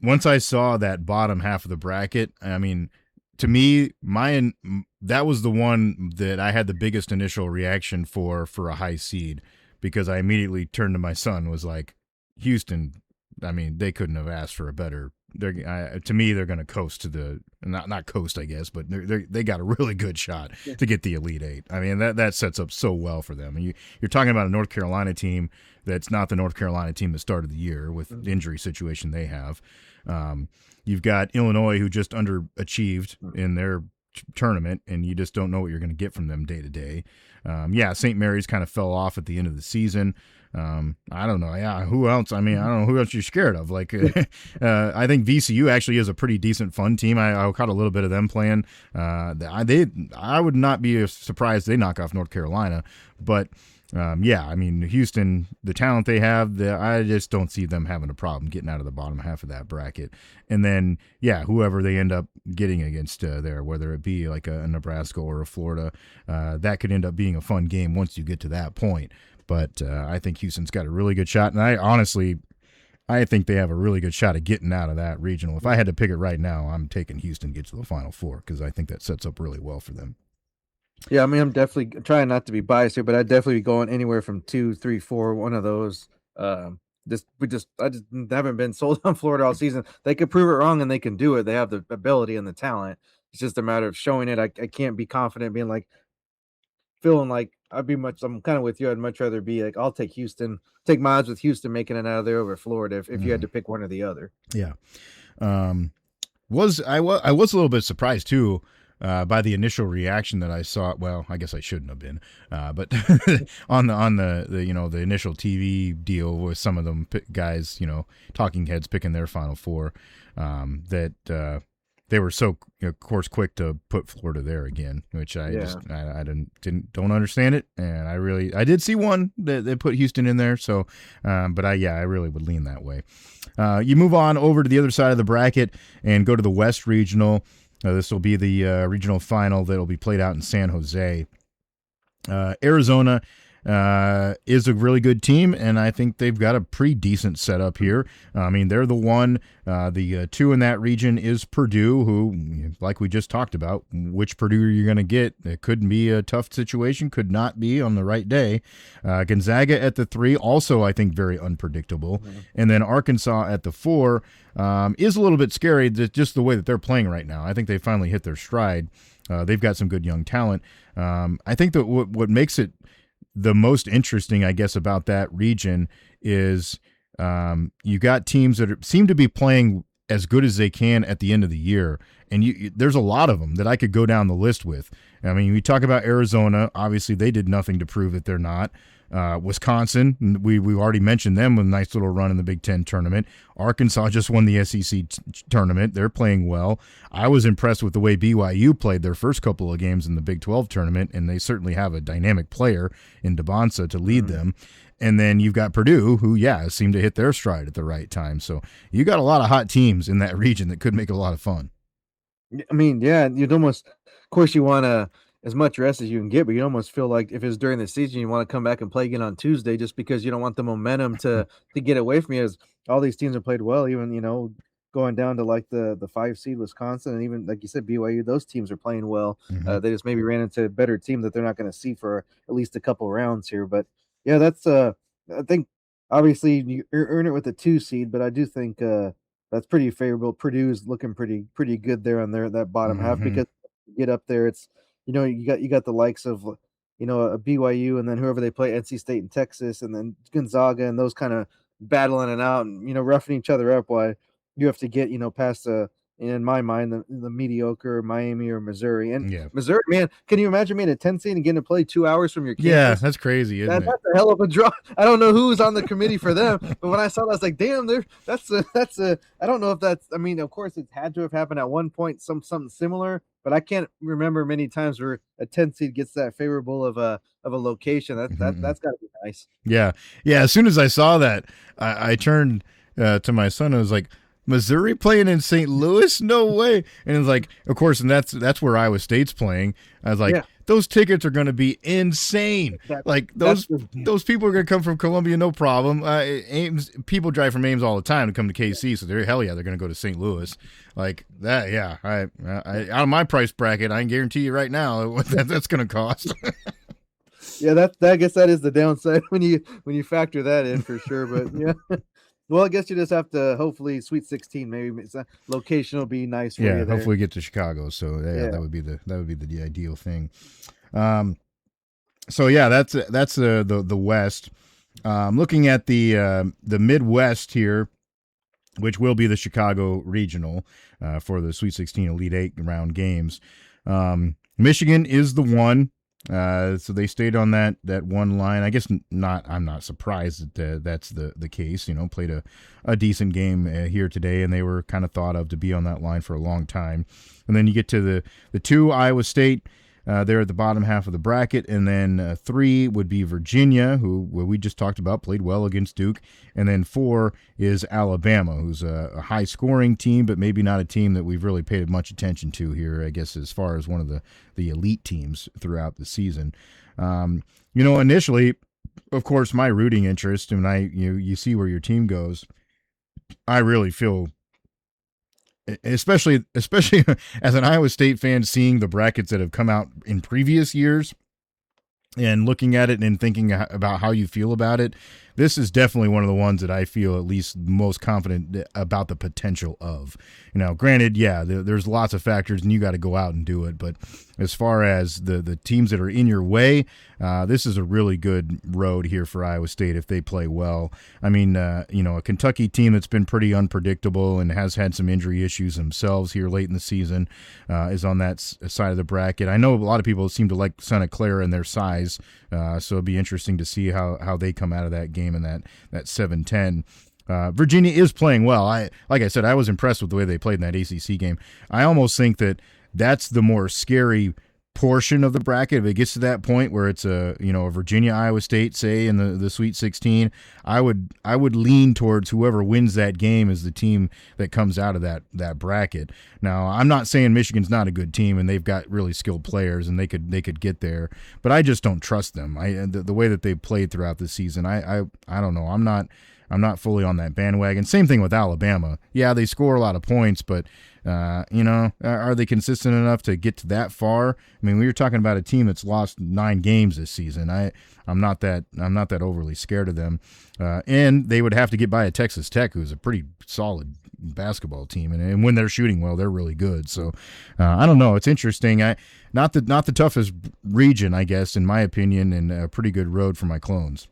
once I saw that bottom half of the bracket, I mean, to me, that was the one that I had the biggest initial reaction for a high seed, because I immediately turned to my son, was like, Houston, I mean, they couldn't have asked for a better. To me, they're going to coast to the not coast, I guess, but they got a really good shot to get the Elite Eight. I mean, that sets up so well for them. And you're talking about a North Carolina team that's not the North Carolina team that started the year with the injury situation they have. You've got Illinois, who just underachieved in their tournament, and you just don't know what you're going to get from them day to day. St. Mary's kind of fell off at the end of the season. I don't know. Yeah, who else? I mean, I don't know who else you're scared of. Like, I think VCU actually is a pretty decent, fun team. I caught a little bit of them playing. I would not be surprised they knock off North Carolina, but Yeah, I mean, Houston, the talent they have, I just don't see them having a problem getting out of the bottom half of that bracket. And then, yeah, whoever they end up getting against there, whether it be like a Nebraska or a Florida, that could end up being a fun game once you get to that point. But I think Houston's got a really good shot. And I think they have a really good shot of getting out of that regional. If I had to pick it right now, I'm taking Houston to get to the Final Four because I think that sets up really well for them. Yeah, I mean, I'm definitely trying not to be biased here, but I'd definitely be going anywhere from 2, 3, 4, one of those. I just haven't been sold on Florida all season. They could prove it wrong, and they can do it. They have the ability and the talent. It's just a matter of showing it. I can't be confident being like feeling like I'm kind of with you. I'd much rather be like I'll take Houston, take my odds with Houston making it out of there over Florida if you had to pick one or the other. Yeah. I was a little bit surprised too by the initial reaction that I saw. Well, I guess I shouldn't have been, but on the the initial TV deal with some of them guys, talking heads picking their Final Four, that they were so of course quick to put Florida there again, which I don't understand it, and I did see one that they put Houston in there, so but I really would lean that way. You move on over to the other side of the bracket and go to the West Regional. This will be the regional final that will be played out in San Jose. Arizona is a really good team, and I think they've got a pretty decent setup here. I mean, they're the one. The two in that region is Purdue, who, like we just talked about, which Purdue are you going to get? It could be a tough situation, could not be on the right day. Gonzaga at the 3, also I think very unpredictable. Mm-hmm. And then Arkansas at the 4 is a little bit scary, just the way that they're playing right now. I think they finally hit their stride. They've got some good young talent. I think that what makes it the most interesting, I guess, about that region is you got teams that seem to be playing as good as they can at the end of the year, and there's a lot of them that I could go down the list with. I mean, we talk about Arizona. Obviously, they did nothing to prove that they're not. Wisconsin, we already mentioned them with a nice little run in the Big Ten tournament. Arkansas just won the SEC tournament. They're playing well. I was impressed with the way BYU played their first couple of games in the Big 12 tournament, and they certainly have a dynamic player in DeBonsa to lead them. And then you've got Purdue, who, seemed to hit their stride at the right time. So you got a lot of hot teams in that region that could make it a lot of fun. I mean, yeah, you'd almost, of course, you want as much rest as you can get, but you almost feel like if it's during the season, you want to come back and play again on Tuesday just because you don't want the momentum to get away from you, as all these teams have played well, even, going down to like the 5 seed Wisconsin, and even like you said, BYU, those teams are playing well. Mm-hmm. They just maybe ran into a better team that they're not going to see for at least a couple rounds here. But yeah, that's I think obviously you earn it with the 2 seed, but I do think that's pretty favorable. Purdue's looking pretty good there on that bottom half, because you get up there, it's you got the likes of a BYU, and then whoever they play, NC State and Texas, and then Gonzaga, and those kind of battling it out and roughing each other up. While you have to get past in my mind the mediocre Miami or Missouri. And Missouri, man, can you imagine being a 10 seed and getting to play 2 hours from your campus? Yeah, that's crazy, isn't it? That's a hell of a draw. I don't know who's on the committee for them, but when I saw that, I was like, damn, that's a I don't know if that's, I mean, of course it had to have happened at one point, something similar, but I can't remember many times where a 10 seed gets that favorable of a location. That's got to be nice. Yeah. As soon as I saw that, I turned to my son and I was like, Missouri playing in St. Louis? No way. And it's like, of course, and that's where Iowa State's playing. I was like, those tickets are going to be insane. Those people are going to come from Columbia, no problem. People drive from Ames all the time to come to KC, so they're going to go to St. Louis. Like that, yeah. I out of my price bracket, I can guarantee you right now what that's going to cost. Yeah, I guess that is the downside when you factor that in for sure. But yeah. Well, I guess you just have to hopefully Sweet 16. Maybe location will be nice for you. Yeah, hopefully get to Chicago. So that would be the ideal thing. So yeah, that's the West. Looking at the Midwest here, which will be the Chicago Regional for the Sweet 16 Elite 8 round games. Michigan is the one. So they stayed on that one line. I guess I'm not surprised that that's the case. Played a decent game here today, and they were kind of thought of to be on that line for a long time. And then you get to the 2, Iowa State. They're at the bottom half of the bracket. And then 3 would be Virginia, who we just talked about, played well against Duke. And then 4 is Alabama, who's a high-scoring team, but maybe not a team that we've really paid much attention to here, I guess, as far as one of the elite teams throughout the season. Initially, of course, my rooting interest, and you see where your team goes, I really feel, especially as an Iowa State fan, seeing the brackets that have come out in previous years and looking at it and thinking about how you feel about it, this is definitely one of the ones that I feel at least most confident about the potential of. Granted, yeah, there's lots of factors and you got to go out and do it. But as far as the teams that are in your way, this is a really good road here for Iowa State if they play well. I mean, a Kentucky team that's been pretty unpredictable and has had some injury issues themselves here late in the season is on that side of the bracket. I know a lot of people seem to like Santa Clara and their size, so it'll be interesting to see how they come out of that game in that 7-10. Virginia is playing well. Like I said, I was impressed with the way they played in that ACC game. I almost think that's the more scary portion of the bracket. If it gets to that point where it's a Virginia Iowa State, say, in the Sweet 16, I would lean towards whoever wins that game as the team that comes out of that bracket. Now, I'm not saying Michigan's not a good team and they've got really skilled players and they could get there, but I just don't trust them. The way that they've played throughout the season, I don't know. I'm not fully on that bandwagon. Same thing with Alabama. Yeah, they score a lot of points, but are they consistent enough to get to that far? I mean, we were talking about a team that's lost 9 games this season. I'm not that overly scared of them. And they would have to get by a Texas Tech, who's a pretty solid basketball team, and when they're shooting well, they're really good. So I don't know. It's interesting. Not the toughest region, I guess, in my opinion, and a pretty good road for my clones.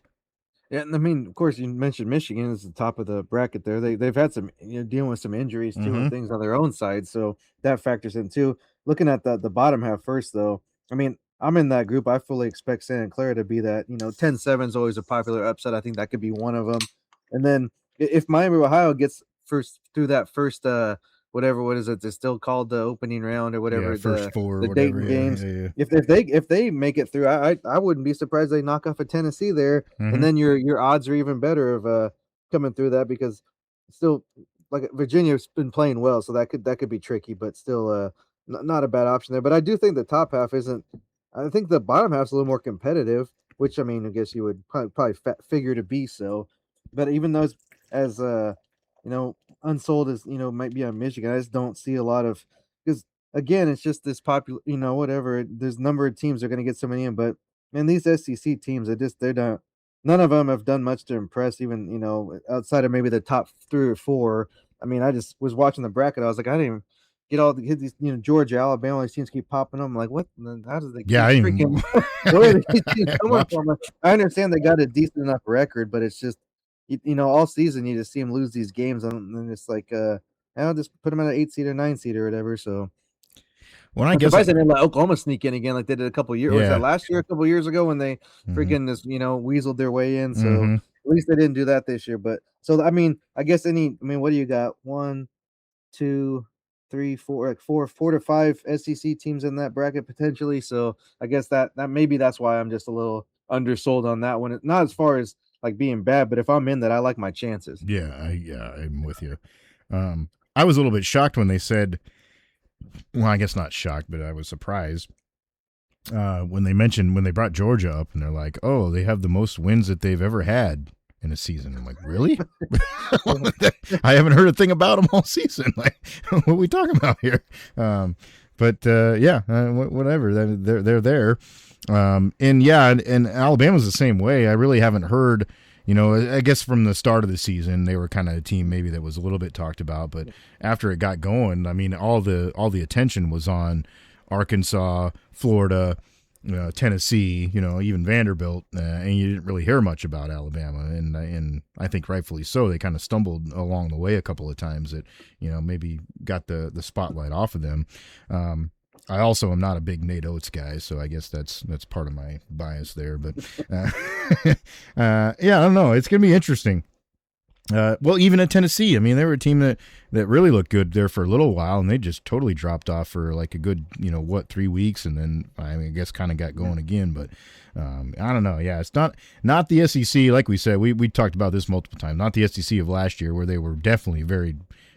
Yeah, and I mean, of course, you mentioned Michigan is the top of the bracket there. They've had some dealing with some injuries too and things on their own side, so that factors in too. Looking at the bottom half first, though, I mean, I'm in that group. I fully expect Santa Clara to be that. 10-7 is always a popular upset. I think that could be one of them. And then if Miami of Ohio gets first through that first what is it? It's still called the opening round or whatever. Yeah, first four, the whatever. Dayton games. Yeah. If they make it through, I wouldn't be surprised they knock off a Tennessee there, and then your odds are even better of coming through that, because still, like, Virginia's been playing well, so that could be tricky, but still not a bad option there. But I do think the top half isn't. I think the bottom half's a little more competitive, which, I mean, I guess you would probably figure to be so. But even those as unsold as might be on Michigan, I just don't see a lot of, because again, it's just this popular, whatever. There's a number of teams that are going to get so many in, but man, these SEC teams, they're not. None of them have done much to impress, even outside of maybe the top 3 or 4. I mean, I just was watching the bracket. I was like, I didn't even get these, Georgia, Alabama. These teams keep popping up. I'm like, what? How does they? Yeah, freaking. Where are these teams coming from? I understand they got a decent enough record, but it's just, all season you just see them lose these games, and then it's like, I'll just put them at an 8 seed or 9 seed or whatever. So, well, I guess they didn't let Oklahoma sneak in again like they did a couple of years. Yeah. Was that last year? A couple of years ago when they freaking just weaseled their way in. So at least they didn't do that this year. But so I mean, I guess what do you got? 1, 2, 3, 4, like 4 to 5 SEC teams in that bracket potentially. So I guess that maybe that's why I'm just a little undersold on that one. Not as far as like being bad, but if I'm in that, I like my chances. Yeah, I'm with you. I was a little bit shocked when they said, well, I guess not shocked, but I was surprised when they brought Georgia up, and they're like, oh, they have the most wins that they've ever had in a season. I'm like, really? I haven't heard a thing about them all season. Like, what are we talking about here? Whatever. They're there. And Alabama's the same way. I really haven't heard, I guess from the start of the season, they were kind of a team maybe that was a little bit talked about, but after it got going, I mean, all the attention was on Arkansas, Florida, Tennessee, even Vanderbilt, and you didn't really hear much about Alabama, and I think rightfully so. They kind of stumbled along the way a couple of times that, maybe got the spotlight off of them. I also am not a big Nate Oates guy, so I guess that's part of my bias there. But I don't know. It's gonna be interesting. Well, even at Tennessee, I mean, they were a team that really looked good there for a little while, and they just totally dropped off for like a good, 3 weeks, and then I guess kind of got going again. But I don't know. Yeah, it's not the SEC, like we said. We talked about this multiple times. Not the SEC of last year, where they were definitely very,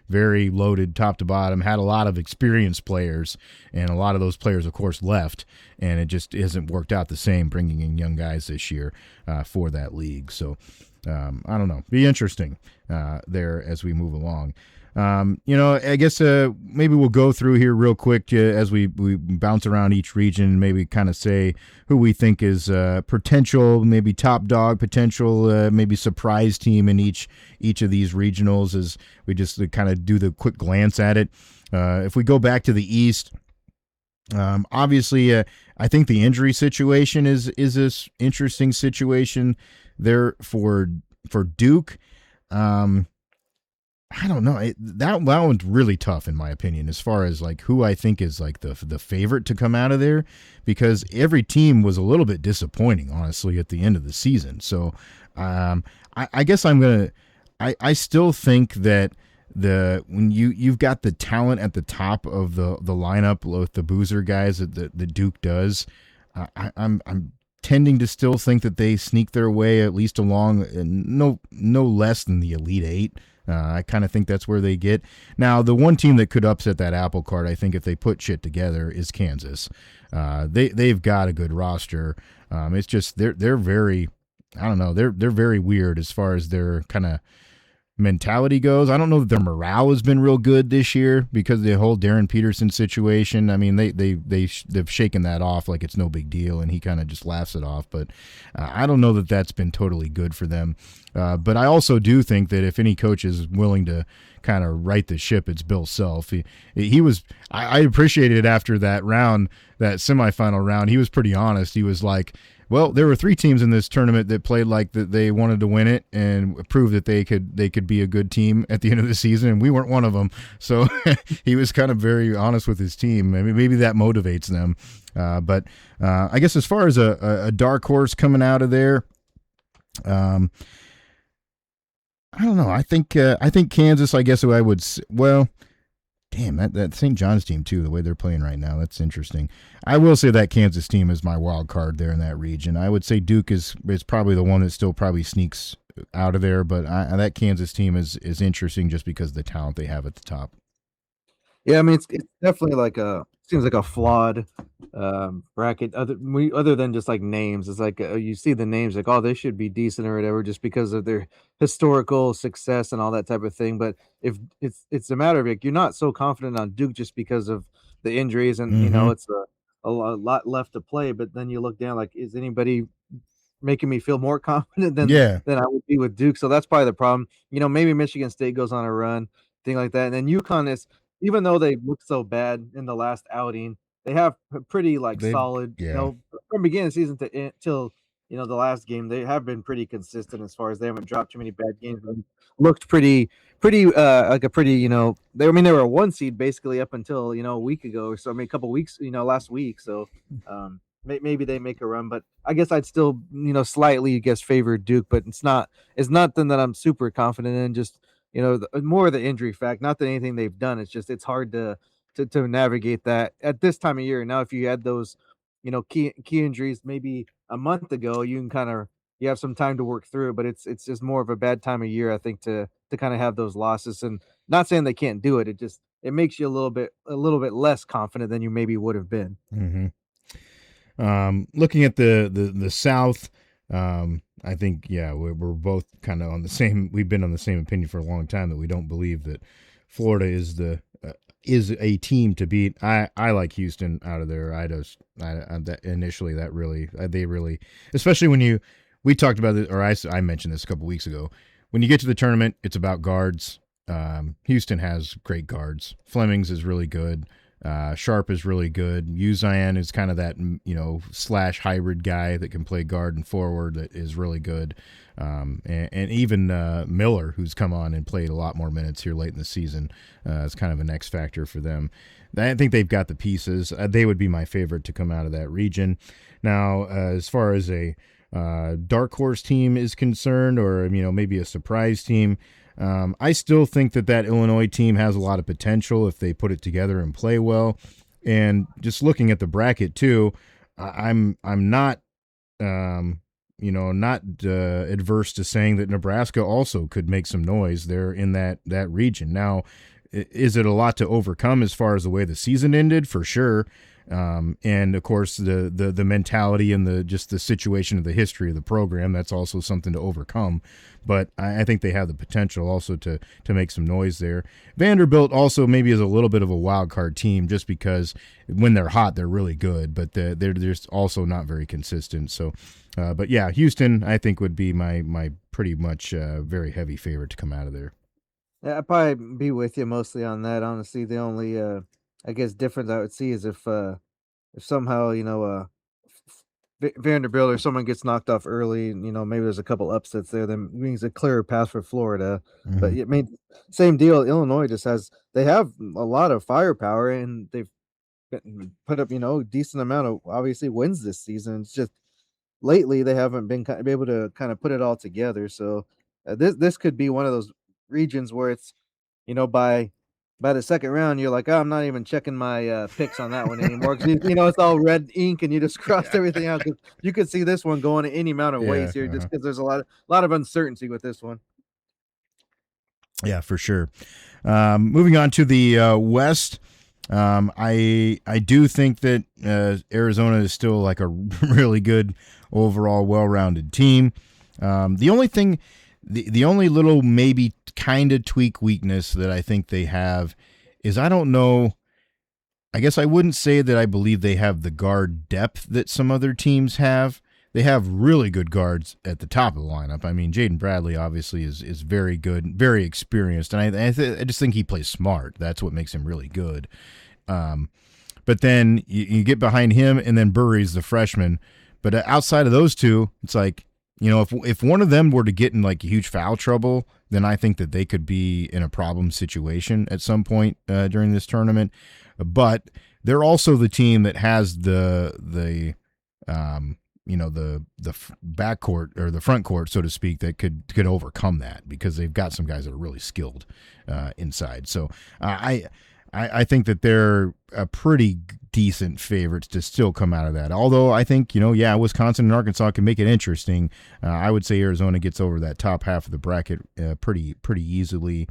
very loaded top to bottom, had a lot of experienced players, and a lot of those players, of course, left, and it just hasn't worked out the same bringing in young guys this year for that league. So. I don't know. Be interesting there as we move along. I guess maybe we'll go through here real quick as we bounce around each region, maybe kind of say who we think is potential, maybe top dog potential, maybe surprise team in each of these regionals as we just kind of do the quick glance at it. If we go back to the East, obviously, I think the injury situation is this interesting situation there for Duke. I don't know. That one's really tough in my opinion, as far as like who I think is like the favorite to come out of there, because every team was a little bit disappointing, honestly, at the end of the season. So I guess I still think that when you've got the talent at the top of the lineup with the Boozer guys that the Duke does, I'm tending to still think that they sneak their way at least along, no less than the Elite Eight. I kind of think that's where they get. Now, the one team that could upset that apple cart, I think, if they put shit together, is Kansas. They've got a good roster. It's just they're very, I don't know, they're very weird as far as their kind of mentality goes. I don't know that their morale has been real good this year because of the whole Darren Peterson situation. I mean, they've shaken that off like it's no big deal, and he kind of just laughs it off. But I don't know that that's been totally good for them. But I also do think that if any coach is willing to kind of right the ship, it's Bill Self. He was. I appreciated it after that round, that semifinal round. He was pretty honest. He was like, well, there were 3 teams in this tournament that played like that they wanted to win it and prove that they could be a good team at the end of the season, and we weren't one of them. So he was kind of very honest with his team. I mean, maybe that motivates them. But I guess as far as a dark horse coming out of there, I don't know. I think Kansas. I guess I would. Well, damn, that St. John's team too. The way they're playing right now, that's interesting. I will say that Kansas team is my wild card there in that region. I would say Duke is probably the one that still probably sneaks out of there, but that Kansas team is interesting just because of the talent they have at the top. Yeah, I mean, it's definitely seems like a flawed bracket. Other than just like names, it's like you see the names like, oh, they should be decent or whatever, just because of their historical success and all that type of thing. But if it's a matter of like, you're not so confident on Duke just because of the injuries, and it's a lot left to play. But then you look down, like, is anybody making me feel more confident than I would be with Duke? So that's probably the problem. Maybe Michigan State goes on a run, thing like that, and then UConn is. Even though they looked so bad in the last outing, they have pretty solid, from beginning of the season to till the last game, they have been pretty consistent as far as they haven't dropped too many bad games. Looked pretty like a pretty, they were a 1 seed basically up until a week ago or so. I mean, a couple weeks, last week. So maybe they make a run, but I guess I'd still slightly favor Duke, but it's nothing that I'm super confident in. Just more of the injury fact, not that anything they've done. It's just, it's hard to navigate that at this time of year. Now, if you had those, key injuries maybe a month ago, you can you have some time to work through it, but it's just more of a bad time of year, I think, to kind of have those losses. And not saying they can't do it. It makes you a little bit less confident than you maybe would have been. Mm-hmm. Looking at the South, I think, we're both kind of on the same. We've been on the same opinion for a long time that we don't believe that Florida is a team to beat. I like Houston out of there. They really, especially when we talked about it, or I mentioned this a couple weeks ago. When you get to the tournament, it's about guards. Houston has great guards. Flemings is really good. Sharp is really good. Uzion is kind of that, slash hybrid guy that can play guard and forward that is really good. And even Miller, who's come on and played a lot more minutes here late in the season, is kind of an X factor for them. I think they've got the pieces. They would be my favorite to come out of that region. Now, as far as a dark horse team is concerned, or maybe a surprise team, I still think that Illinois team has a lot of potential if they put it together and play well. And just looking at the bracket too, I'm not not adverse to saying that Nebraska also could make some noise there in that region. Now, is it a lot to overcome as far as the way the season ended? For sure. And of course the mentality and the situation of the history of the program, that's also something to overcome. But I think they have the potential also to make some noise there. Vanderbilt also maybe is a little bit of a wild card team just because when they're hot they're really good, but they're just also not very consistent. So, but yeah, Houston I think would be my pretty much very heavy favorite to come out of there. Yeah, I'd probably be with you mostly on that. Honestly, the only I guess difference I would see is if somehow Vanderbilt or someone gets knocked off early, and maybe there's a couple upsets there, then means a clearer path for Florida. But Mm-hmm. I mean, same deal. Illinois just they have a lot of firepower, and they've put up decent amount of obviously wins this season. It's just lately they haven't been able to kind of put it all together. So this could be one of those regions where it's by the second round you're like, oh, I'm not even checking my picks on that one anymore because it's all red ink and you just crossed everything out. Cause you could see this one going any amount of Yeah. ways here just because there's a lot of uncertainty with this one. Yeah, for sure. Moving on to the West, I do think that Arizona is still like a really good overall, well-rounded team. The only thing, the only little maybe kind of tweak weakness that I think they have is I don't know. I guess I wouldn't say that I believe they have the guard depth that some other teams have. They have really good guards at the top of the lineup. I mean, Jaden Bradley obviously is very good, very experienced, and I just think he plays smart. That's what makes him really good. But then you get behind him, and then Burry's the freshman. But outside of those two, it's like, if one of them were to get in like huge foul trouble, then I think that they could be in a problem situation at some point during this tournament. But they're also the team that has the backcourt or the front court, so to speak, that could overcome that because they've got some guys that are really skilled inside. So I think that they're a pretty decent favorites to still come out of that. Although I think, Wisconsin and Arkansas can make it interesting. I would say Arizona gets over that top half of the bracket pretty easily.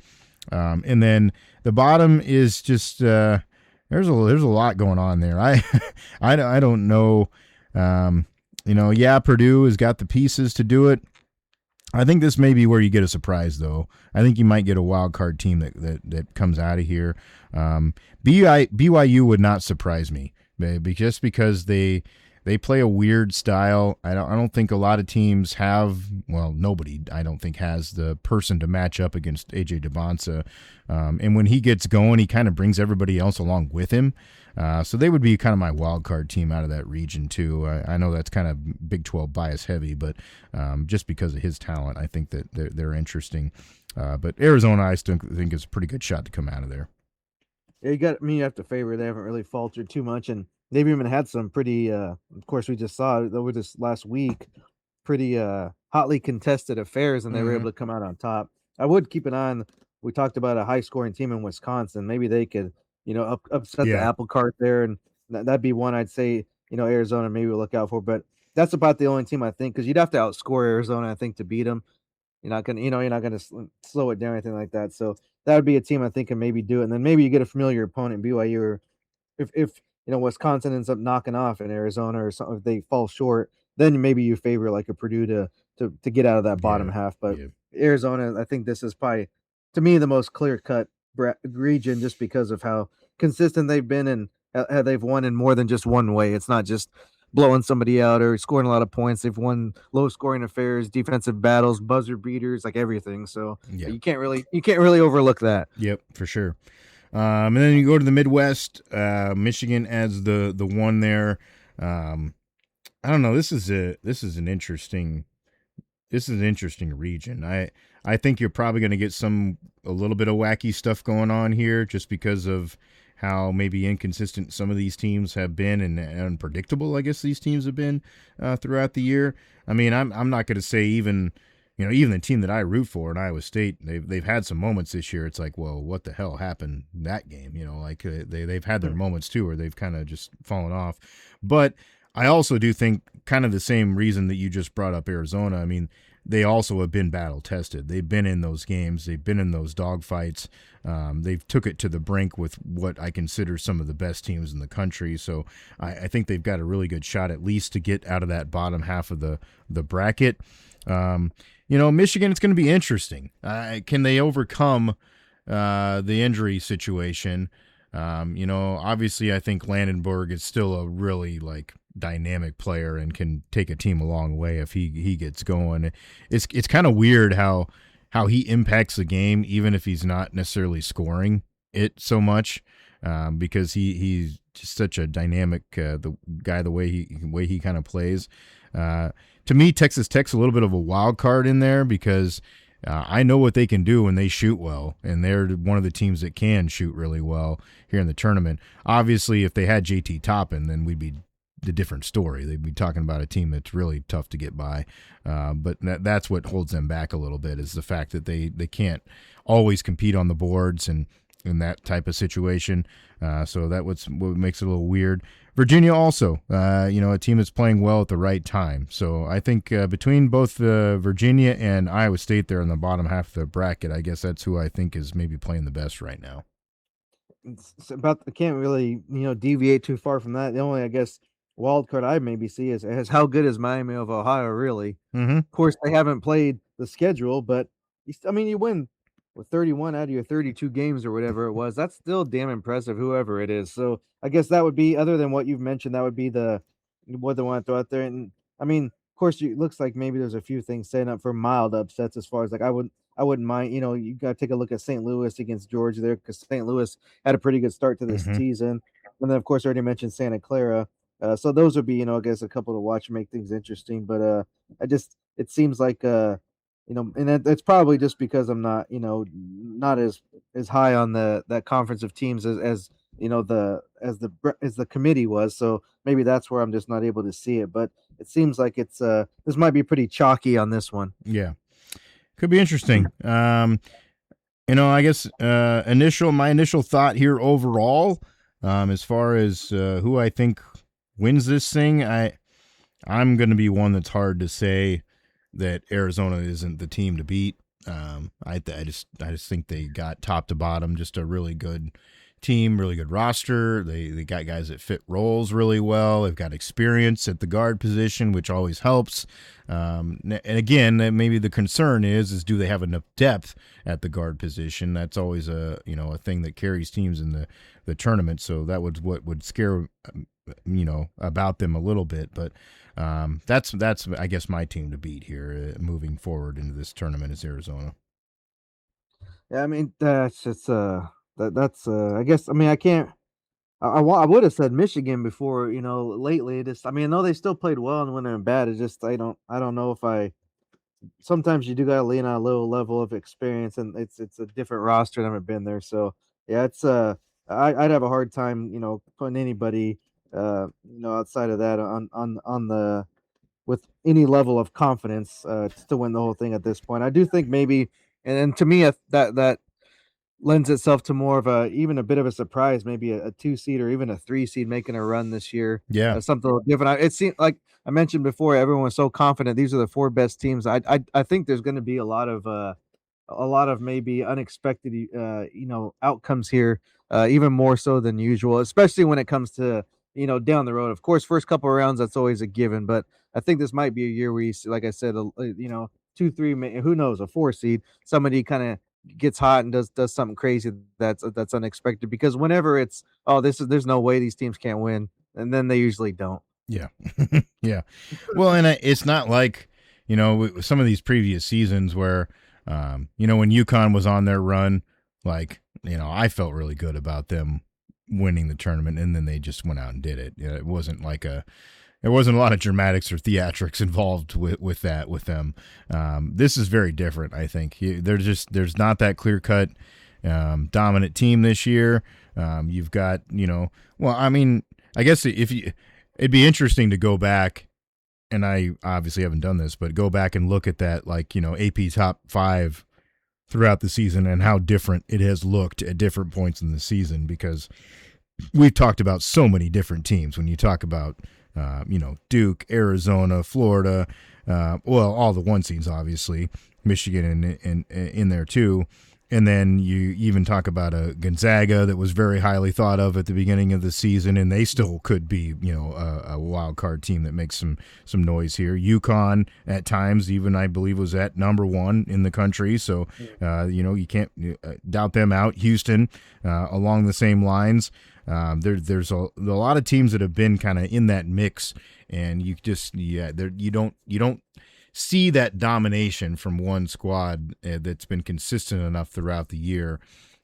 And then the bottom is just there's a lot going on there. I don't know. Purdue has got the pieces to do it. I think this may be where you get a surprise, though. I think you might get a wild card team that comes out of here. BYU would not surprise me, just because they play a weird style. I don't think a lot of teams have. Well, nobody I don't think has the person to match up against AJ DeBonsa. And when he gets going, he kind of brings everybody else along with him. So they would be kind of my wild card team out of that region too. I know that's kind of Big 12 bias heavy, but just because of his talent, I think that they're interesting. But Arizona, I still think is a pretty good shot to come out of there. Yeah, you have to favor. They haven't really faltered too much, and they've even had some pretty. Of course, we just saw it over this last week. Pretty hotly contested affairs, and they were able to come out on top. I would keep an eye on. We talked about a high scoring team in Wisconsin. Maybe they could, upset the apple cart there, and that'd be one I'd say. Arizona maybe we'll look out for, but that's about the only team I think because you'd have to outscore Arizona, I think, to beat them. You're not gonna slow it down or anything like that. So that would be a team I think can maybe do it, and then maybe you get a familiar opponent, BYU, or if Wisconsin ends up knocking off in Arizona or something, if they fall short, then maybe you favor like a Purdue to get out of that bottom half. But Arizona, I think this is probably to me the most clear cut region just because of how consistent they've been and how they've won in more than just one way. It's not just blowing somebody out or scoring a lot of points. They've won low scoring affairs, defensive battles, buzzer beaters, like everything. So you can't really overlook that. Yep, for sure. And then you go to the Midwest, Michigan as the one there. I don't know. This is an interesting region. I think you're probably going to get a little bit of wacky stuff going on here just because of how maybe inconsistent some of these teams have been and unpredictable, I guess, these teams have been throughout the year. I mean, I'm not going to say even even the team that I root for in Iowa State, they've had some moments this year. It's like, well, what the hell happened in that game? They've had their moments too, where they've kind of just fallen off. But I also do think kind of the same reason that you just brought up Arizona. I mean, they also have been battle tested. They've been in those games. They've been in those dogfights. They've took it to the brink with what I consider some of the best teams in the country. So I think they've got a really good shot at least to get out of that bottom half of the bracket. Michigan, it's going to be interesting. Can they overcome the injury situation? Obviously I think Landenberg is still a really dynamic player and can take a team a long way if he gets going. It's kind of weird how he impacts the game even if he's not necessarily scoring it so much, because he's just such a dynamic the way he kind of plays. To me, Texas Tech's a little bit of a wild card in there because I know what they can do when they shoot well, and they're one of the teams that can shoot really well here in the tournament. Obviously, if they had JT Toppin, then we'd be a different story. They'd be talking about a team that's really tough to get by. But that's what holds them back a little bit is the fact that they can't always compete on the boards and in that type of situation. So that's what makes it a little weird. Virginia also, a team that's playing well at the right time. So I think between both Virginia and Iowa State there in the bottom half of the bracket, I guess that's who I think is maybe playing the best right now. It's about I can't really deviate too far from that. The only I guess wild card I maybe see is how good is Miami of Ohio really. Mm-hmm. Of course, they haven't played the schedule, but you win with 31 out of your 32 games or whatever it was. That's still damn impressive, whoever it is. So I guess that would be, other than what you've mentioned, that would be what they want to throw out there. And of course, it looks like maybe there's a few things setting up for mild upsets as far as I wouldn't mind. You got to take a look at St. Louis against Georgia there because St. Louis had a pretty good start to this season. And then, of course, I already mentioned Santa Clara. So those would be, I guess a couple to watch and make things interesting. But it seems like, and it's probably just because I'm not, not as high on that conference of teams as the committee was. So maybe that's where I'm just not able to see it. But it seems like it's this might be pretty chalky on this one. Yeah, could be interesting. I guess my initial thought here overall, as far as who I think wins this thing, I'm going to be one that's hard to say that Arizona isn't the team to beat. I just think they got top to bottom just a really good team, really good roster. They got guys that fit roles really well. They've got experience at the guard position, which always helps. And again, maybe the concern is do they have enough depth at the guard position? That's always a thing that carries teams in the tournament. So that was what would scare about them a little bit. But that's I guess my team to beat here moving forward into this tournament is Arizona. Yeah, that's just I guess I can't. I would have said Michigan before. Lately, I know they still played well and when they're bad. It's just I don't know if sometimes you do gotta lean on a little level of experience, and it's a different roster. I haven't been there, so yeah, it's I'd have a hard time putting anybody outside of that on the with any level of confidence to win the whole thing at this point. I do think maybe, and to me that lends itself to more of even a bit of a surprise, maybe a 2-seed or even a 3-seed making a run this year. Yeah, something a little different. It seemed like I mentioned before, everyone was so confident these are the 4 best teams. I think there's going to be a lot of maybe unexpected outcomes here, even more so than usual, especially when it comes to down the road. Of course, first couple of rounds that's always a given, but I think this might be a year where you see, like I said, 2, 3, who knows, a 4-seed, somebody kind of gets hot and does something crazy that's unexpected, because whenever it's there's no way these teams can't win, and then they usually don't. Yeah. Yeah. Well, and it's not like some of these previous seasons where when UConn was on their run, I felt really good about them winning the tournament, and then they just went out and did it. It wasn't there wasn't a lot of dramatics or theatrics involved with them. This is very different, I think. There's not that clear-cut dominant team this year. You've got, I guess it'd be interesting to go back and I obviously haven't done this, but go back and look at that, like, AP top 5 throughout the season and how different it has looked at different points in the season, because we've talked about so many different teams. When you talk about, Duke, Arizona, Florida, all the 1 seeds, obviously, Michigan in there too. And then you even talk about a Gonzaga that was very highly thought of at the beginning of the season, and they still could be, a wild card team that makes some noise here. UConn at times, even I believe, was at number 1 in the country, so you can't doubt them out. Houston, along the same lines. There's a lot of teams that have been kind of in that mix, and you don't see that domination from one squad that's been consistent enough throughout the year.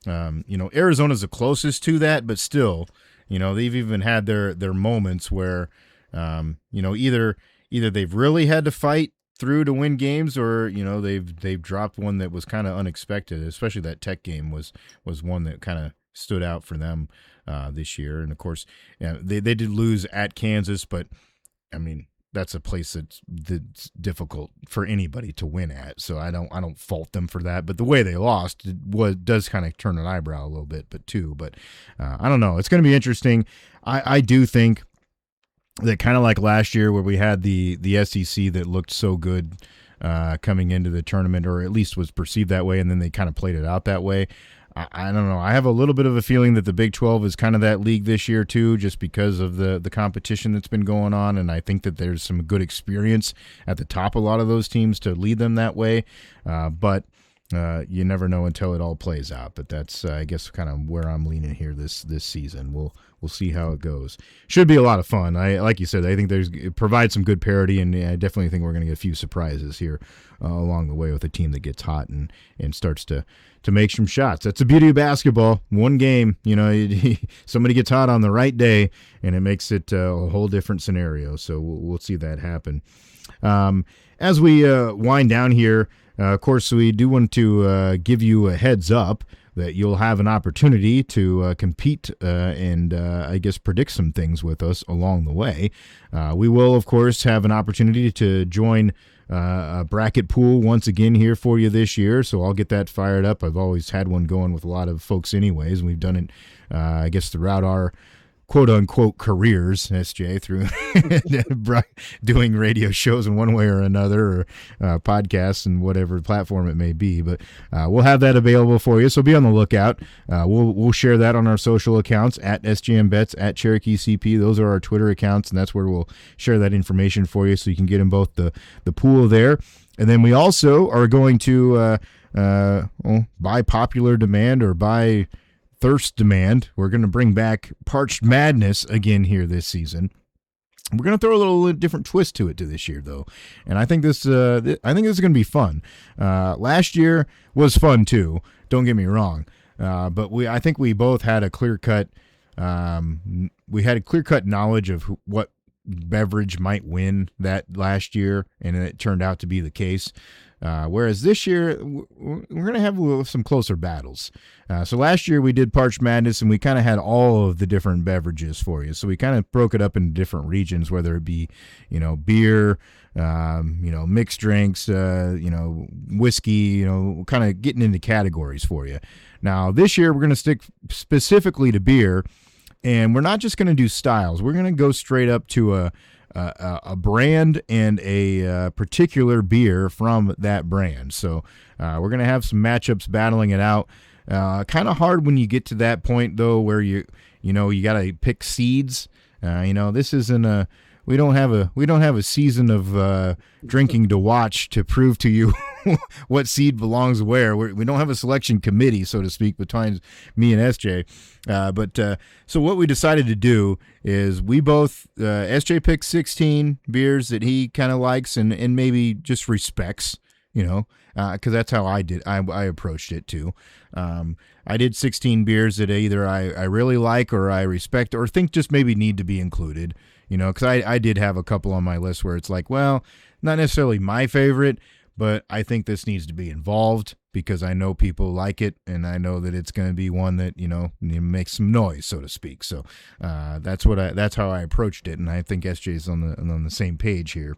Arizona's the closest to that, but still, they've even had their moments where, either they've really had to fight through to win games, or they've dropped one that was kind of unexpected. Especially that Tech game was one that kind of stood out for them this year. And of course, they did lose at Kansas, but I mean, that's a place that's difficult for anybody to win at. So I don't fault them for that. But the way they lost does kind of turn an eyebrow a little bit, but I don't know. It's going to be interesting. I do think that, kind of like last year where we had the SEC that looked so good coming into the tournament, or at least was perceived that way, and then they kind of played it out that way. I don't know. I have a little bit of a feeling that the Big 12 is kind of that league this year too, just because of the competition that's been going on, and I think that there's some good experience at the top of a lot of those teams to lead them that way. But you never know until it all plays out. But that's, I guess, kind of where I'm leaning here this season. We'll see how it goes. Should be a lot of fun. Like you said, I think it provides some good parity, and I definitely think we're going to get a few surprises here along the way with a team that gets hot and starts to make some shots. That's the beauty of basketball. One game, somebody gets hot on the right day, and it makes it a whole different scenario. So we'll see that happen. As we wind down here, of course, we do want to give you a heads up that you'll have an opportunity to compete and I guess predict some things with us along the way. We will, of course, have an opportunity to join a bracket pool once again here for you this year, so I'll get that fired up. I've always had one going with a lot of folks anyways, and we've done it, I guess, throughout our quote-unquote careers, SJ, through doing radio shows in one way or another, or podcasts and whatever platform it may be. But we'll have that available for you, so be on the lookout. We'll share that on our social accounts, at SJMBets, at Cherokee CP. Those are our Twitter accounts, and that's where we'll share that information for you, so you can get in both the pool there. And then we also are going to, by popular demand or by thirst demand, we're going to bring back Parched Madness again here this season. We're going to throw a little different twist to it this year, though, and I think this is going to be fun. Last year was fun too. Don't get me wrong, but I think we both had a clear cut knowledge of what beverage might win that last year, and it turned out to be the case. Whereas this year, we're going to have some closer battles. So last year we did Parched Madness, and we kind of had all of the different beverages for you. So we kind of broke it up into different regions, whether it be, beer, mixed drinks, whiskey, kind of getting into categories for you. Now, this year we're going to stick specifically to beer, and we're not just going to do styles. We're going to go straight up to a brand and a particular beer from that brand. So we're going to have some matchups battling it out. Kind of hard when you get to that point, though, where you got to pick seeds. This isn't we don't have a season of drinking to watch to prove to you what seed belongs where. We don't have a selection committee, so to speak, between me and SJ. So what we decided to do is we both, SJ picked 16 beers that he kind of likes and maybe just respects, because that's how I did. I approached it too. I did 16 beers that either I really like or I respect or think just maybe need to be included, because I did have a couple on my list where it's like, well, not necessarily my favorite, but I think this needs to be involved because I know people like it, and I know that it's going to be one that makes some noise, so to speak. So that's how I approached it, and I think SJ's on the same page here.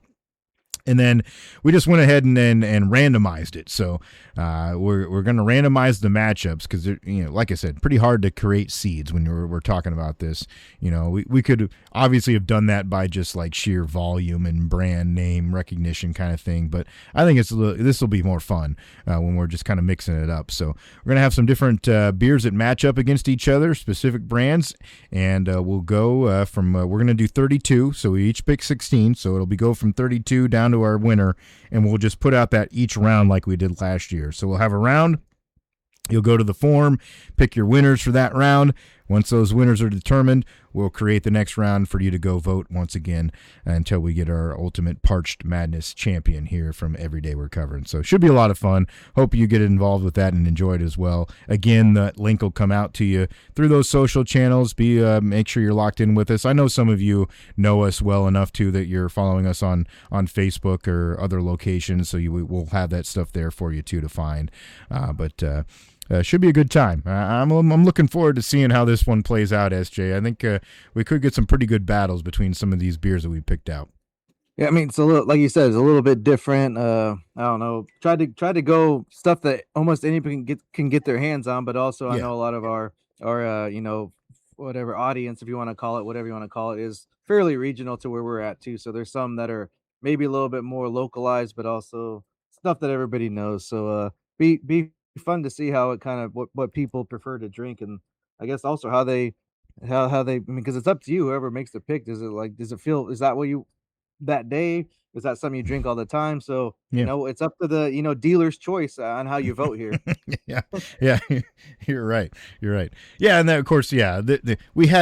And then we just went ahead and randomized it. So we're going to randomize the matchups because, like I said, pretty hard to create seeds when we're talking about this. We could obviously have done that by just like sheer volume and brand name recognition kind of thing. But I think this will be more fun when we're just kind of mixing it up. So we're going to have some different beers that match up against each other, specific brands, and we'll go from we're going to do 32. So we each pick 16. So it'll go from 32 down to our winner, and we'll just put out that each round like we did last year. So we'll have a round. You'll go to the form, pick your winners for that round. Once those winners are determined, we'll create the next round for you to go vote once again until we get our ultimate Parched Madness champion here from Everyday We're Covering. So it should be a lot of fun. Hope you get involved with that and enjoy it as well. Again, the link will come out to you through those social channels. Make sure you're locked in with us. I know some of you know us well enough, too, that you're following us on Facebook or other locations, so we'll have that stuff there for you, too, to find. Should be a good time. I'm looking forward to seeing how this one plays out, SJ. I think we could get some pretty good battles between some of these beers that we picked out. Yeah, I mean, it's a little, like you said, it's a little bit different. I don't know. Try to go stuff that almost anybody can get their hands on, but also I know a lot of our whatever audience, if you want to call it, whatever you want to call it, is fairly regional to where we're at too. So there's some that are maybe a little bit more localized, but also stuff that everybody knows. So be fun to see how it kind of what people prefer to drink, and I guess also how they I mean, because it's up to you, whoever makes the pick. Does it feel, is that what you that day, is that something you drink all the time? So it's up to the dealer's choice on how you vote here. yeah you're right. Yeah, and then of course, we had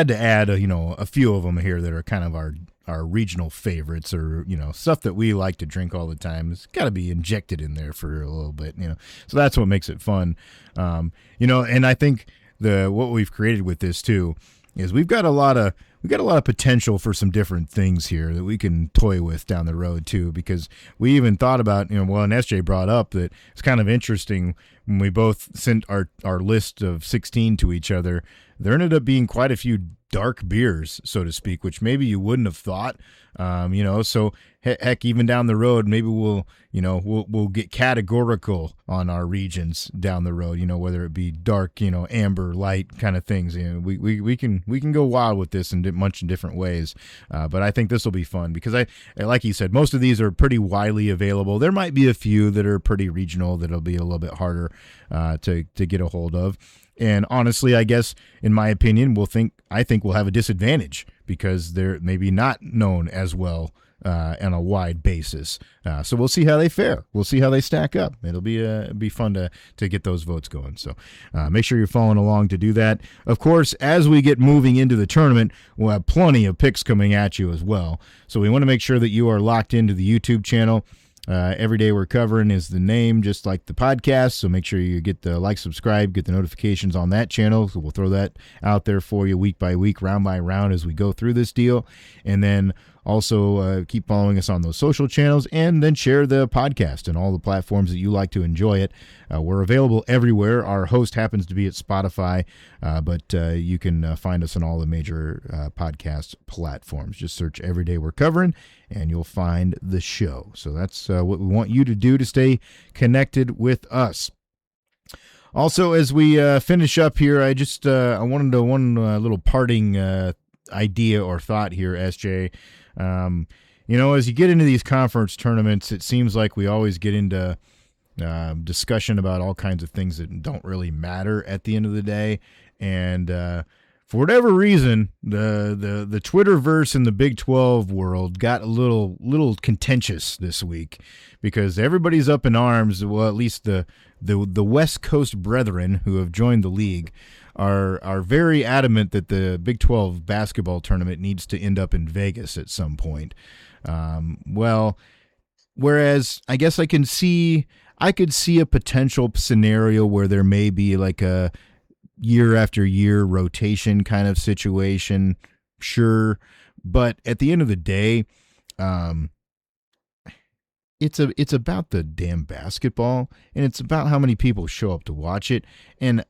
to add a few of them here that are kind of our regional favorites, or stuff that we like to drink all the time. It's got to be injected in there for a little bit, so that's what makes it fun. And I think what we've created with this too is we've got a lot of potential for some different things here that we can toy with down the road too, because we even thought about, and SJ brought up that it's kind of interesting when we both sent our list of 16 to each other. There ended up being quite a few dark beers, so to speak, which maybe you wouldn't have thought. So heck, even down the road, maybe we'll get categorical on our regions down the road, whether it be dark, amber, light kind of things. We can go wild with this in much in different ways. But I think this will be fun because like you said, most of these are pretty widely available. There might be a few that are pretty regional that'll be a little bit harder to get a hold of. And honestly, I guess, in my opinion, I think we'll have a disadvantage because they're maybe not known as well on a wide basis. So we'll see how they fare. We'll see how they stack up. It'll be fun to get those votes going. So make sure you're following along to do that. Of course, as we get moving into the tournament, we'll have plenty of picks coming at you as well. So we want to make sure that you are locked into the YouTube channel. Every Day We're Covering is the name, just like the podcast. So make sure you get the subscribe, get the notifications on that channel. So we'll throw that out there for you week by week, round by round as we go through this deal. And then also keep following us on those social channels, and then share the podcast and all the platforms that you like to enjoy it. We're available everywhere. Our host happens to be at Spotify, but you can find us on all the major podcast platforms. Just search Every Day We're Covering, and you'll find the show. So that's what we want you to do to stay connected with us. Also, as we finish up here, I wanted to one little parting idea or thought here, SJ. As you get into these conference tournaments, it seems like we always get into discussion about all kinds of things that don't really matter at the end of the day. And for whatever reason, the Twitterverse in the Big 12 world got a little contentious this week because everybody's up in arms. Well, at least the West Coast brethren who have joined the league are very adamant that the Big 12 basketball tournament needs to end up in Vegas at some point. Whereas I guess I could see a potential scenario where there may be like a year after year rotation kind of situation, sure, but at the end of the day, it's about the damn basketball, and it's about how many people show up to watch it. And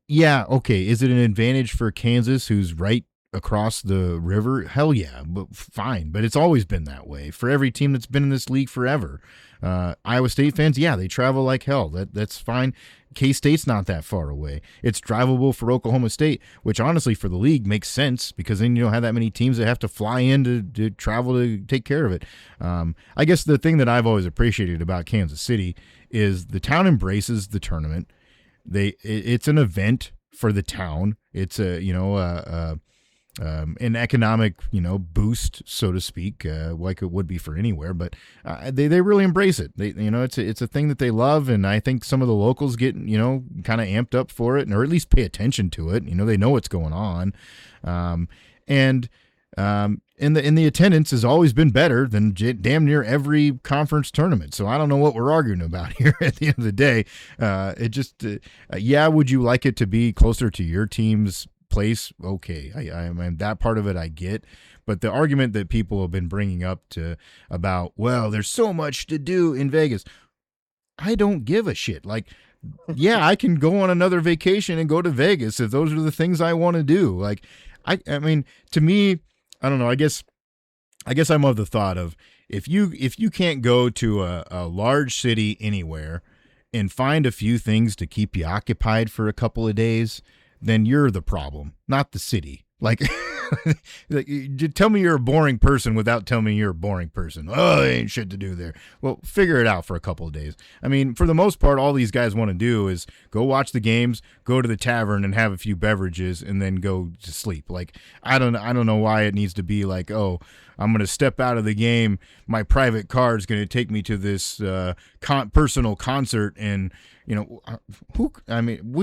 yeah, okay, is it an advantage for Kansas, who's right across the river, hell yeah, but fine. But it's always been that way for every team that's been in this league forever. Iowa State fans, yeah, they travel like hell. That's fine. K-State's not that far away. It's drivable for Oklahoma State, which honestly for the league makes sense because then you don't have that many teams that have to fly in to travel to take care of it. I guess the thing that I've always appreciated about Kansas City is the town embraces the tournament. It's an event for the town. It's an economic, boost, so to speak, like it would be for anywhere. But they really embrace it. It's a thing that they love, and I think some of the locals get, kind of amped up for it, or at least pay attention to it. They know what's going on, and the attendance has always been better than damn near every conference tournament. So I don't know what we're arguing about here. At the end of the day, would you like it to be closer to your team's place? Okay, I mean, that part of it I get, but the argument that people have been bringing up about, well, there's so much to do in Vegas, I don't give a shit. Like, yeah, I can go on another vacation and go to Vegas if those are the things I want to do. Like, I mean, to me, I don't know. I guess I'm of the thought of if you can't go to a large city anywhere and find a few things to keep you occupied for a couple of days, then you're the problem, not the city. Like, tell me you're a boring person without telling me you're a boring person. Oh, there ain't shit to do there. Well, figure it out for a couple of days. I mean, for the most part, all these guys want to do is go watch the games, go to the tavern and have a few beverages, and then go to sleep. Like, I don't know why it needs to be like, oh, I'm going to step out of the game. My private car is going to take me to this personal concert, and we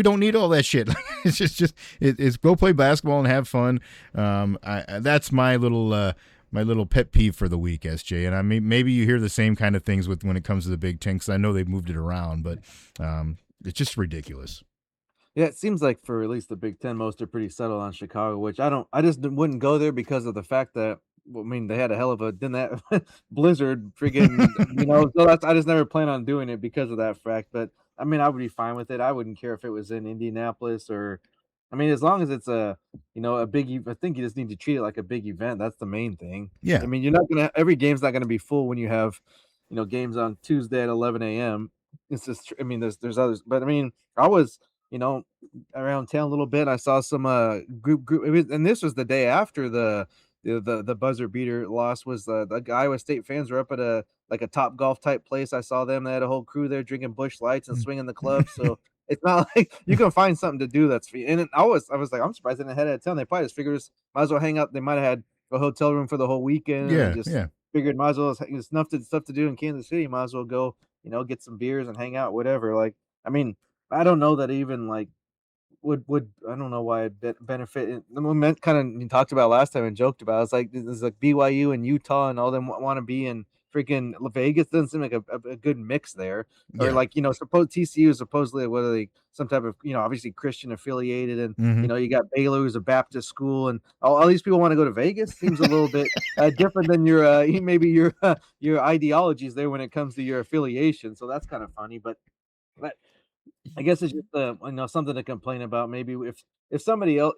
don't need all that shit. It's go play basketball and have fun. That's my little pet peeve for the week, SJ. And I mean, maybe you hear the same kind of things when it comes to the Big Ten, because I know they've moved it around, but it's just ridiculous. Yeah, it seems like for at least the Big Ten, most are pretty settled on Chicago, which I just wouldn't go there because of the fact that, I mean, they had a hell of a blizzard, freaking, so I just never plan on doing it because of that fact. But I mean, I would be fine with it. I wouldn't care if it was in Indianapolis or, I mean, as long as it's a big, I think you just need to treat it like a big event. That's the main thing. Yeah. I mean, every game's not going to be full when you have, games on Tuesday at 11 a.m. It's just, I mean, there's others, but I mean, I was, around town a little bit. I saw some group, and this was the day after the buzzer beater loss. Was the Iowa State fans were up at a Top Golf type place. I saw them. They had a whole crew there drinking Busch Lights and swinging the club. So it's not like you can find something to do that's free. And I was like, I'm surprised they didn't head out of town. They probably just figured might as well hang out. They might have had a hotel room for the whole weekend. Yeah, and figured might as well stuff to do in Kansas City. Might as well go, get some beers and hang out, whatever. Like, I mean, I don't know that even like would I don't know why it benefit. We kind of talked about last time and joked about. It's like this is like BYU and Utah and all them want to be in freaking Vegas. Doesn't seem like a good mix there. Or like suppose TCU is supposedly what are they, some type of obviously Christian affiliated, and you got Baylor who's a Baptist school, and all these people want to go to Vegas. Seems a little bit different than your maybe your ideologies there when it comes to your affiliation. So that's kind of funny, but I guess it's just something to complain about. Maybe if somebody else,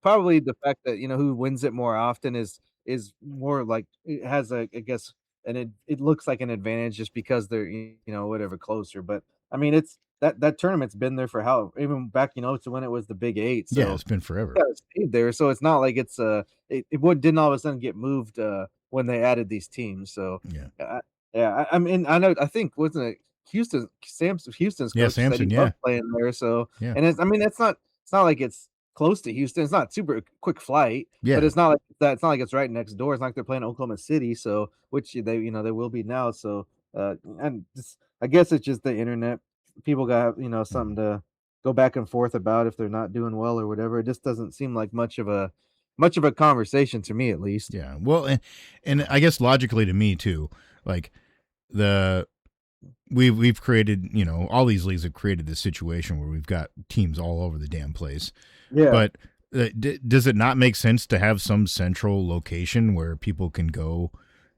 probably the fact that who wins it more often is more like it has I guess, and it looks like an advantage just because they're whatever closer. But I mean, it's that tournament's been there for even back to when it was the Big Eight. So yeah, it's been forever. It stayed there, so it's not like it didn't all of a sudden get moved when they added these teams. So I mean, I think wasn't it Houston's coach said he loved playing there. So and it's not like it's close to Houston. It's not super quick flight, but it's not like that. It's not like it's right next door. It's not like they're playing Oklahoma City, so which they they will be now. So and I guess it's just the internet. People got something to go back and forth about if they're not doing well or whatever. It just doesn't seem like much of a conversation to me, at least. Yeah. Well, and I guess logically to me too, like we've created, all these leagues have created this situation where we've got teams all over the damn place. Yeah. But does it not make sense to have some central location where people can go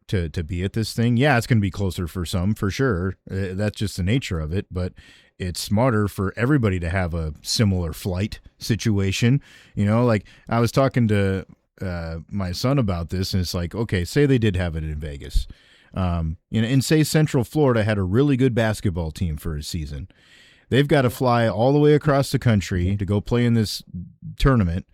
to be at this thing? Yeah, it's going to be closer for some, for sure. That's just the nature of it. But it's smarter for everybody to have a similar flight situation. Like I was talking to my son about this, and it's like, okay, say they did have it in Vegas, and say Central Florida had a really good basketball team for a season. They've got to fly all the way across the country to go play in this tournament,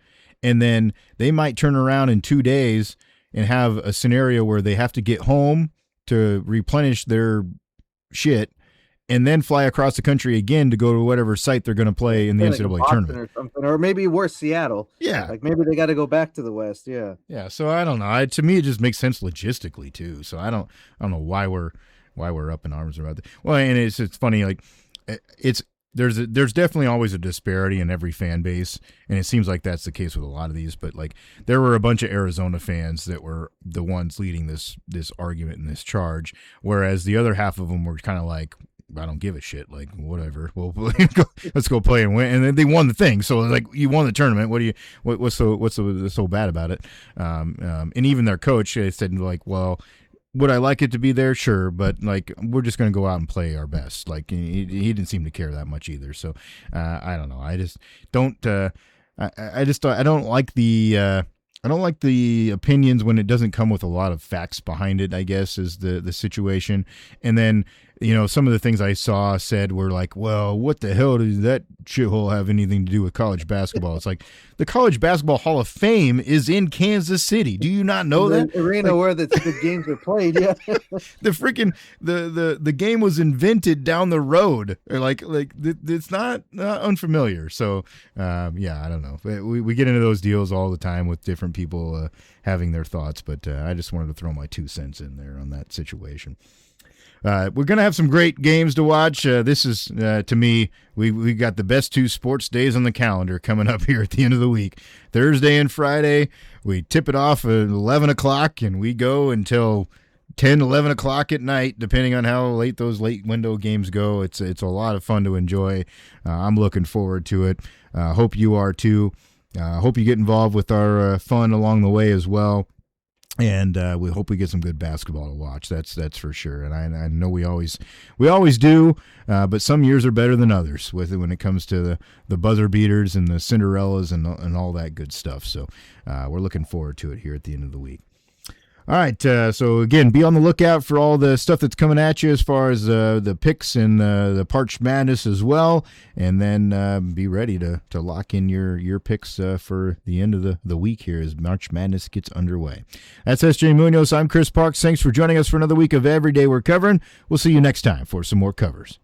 and then they might turn around in 2 days and have a scenario where they have to get home to replenish their shit, and then fly across the country again to go to whatever site they're going to play in the NCAA tournament. Or something, or maybe worse, Seattle. Yeah. Like maybe they got to go back to the West. Yeah. Yeah. So I don't know. To me, it just makes sense logistically too. So I don't know why we're up in arms about that. Well, and it's funny. Like there's definitely always a disparity in every fan base, and it seems like that's the case with a lot of these. But like there were a bunch of Arizona fans that were the ones leading this argument and this charge, whereas the other half of them were kind of like, I don't give a shit. Like whatever. Well, let's go play and win. And then they won the thing. So like you won the tournament. What's so bad about it? And even their coach said like, well, would I like it to be there? Sure, but like we're just going to go out and play our best. Like he didn't seem to care that much either. So I don't know. I just don't. I don't like the. I don't like the opinions when it doesn't come with a lot of facts behind it, I guess, is the situation. And then, some of the things I saw said were like, well, what the hell does that shithole have anything to do with college basketball? It's like the College Basketball Hall of Fame is in Kansas City. Do you not know that? Arena where the games are played, yeah. The freaking the game was invented down the road. It's not unfamiliar. So I don't know. We get into those deals all the time with different people having their thoughts, but I just wanted to throw my 2 cents in there on that situation. We're going to have some great games to watch. This is, to me, we got the best 2 sports days on the calendar coming up here at the end of the week. Thursday and Friday, we tip it off at 11 o'clock, and we go until 10, 11 o'clock at night, depending on how late those late window games go. It's a lot of fun to enjoy. I'm looking forward to it. Hope you are too. Hope you get involved with our fun along the way as well. And we hope we get some good basketball to watch. That's for sure. And I know we always do, but some years are better than others when it comes to the buzzer beaters and the Cinderellas and all that good stuff. So we're looking forward to it here at the end of the week. All right, so again, be on the lookout for all the stuff that's coming at you as far as the picks and the Parched Madness as well, and then be ready to lock in your picks for the end of the week here as March Madness gets underway. That's SJ Munoz. I'm Chris Parks. Thanks for joining us for another week of Every Day We're Covering. We'll see you next time for some more covers.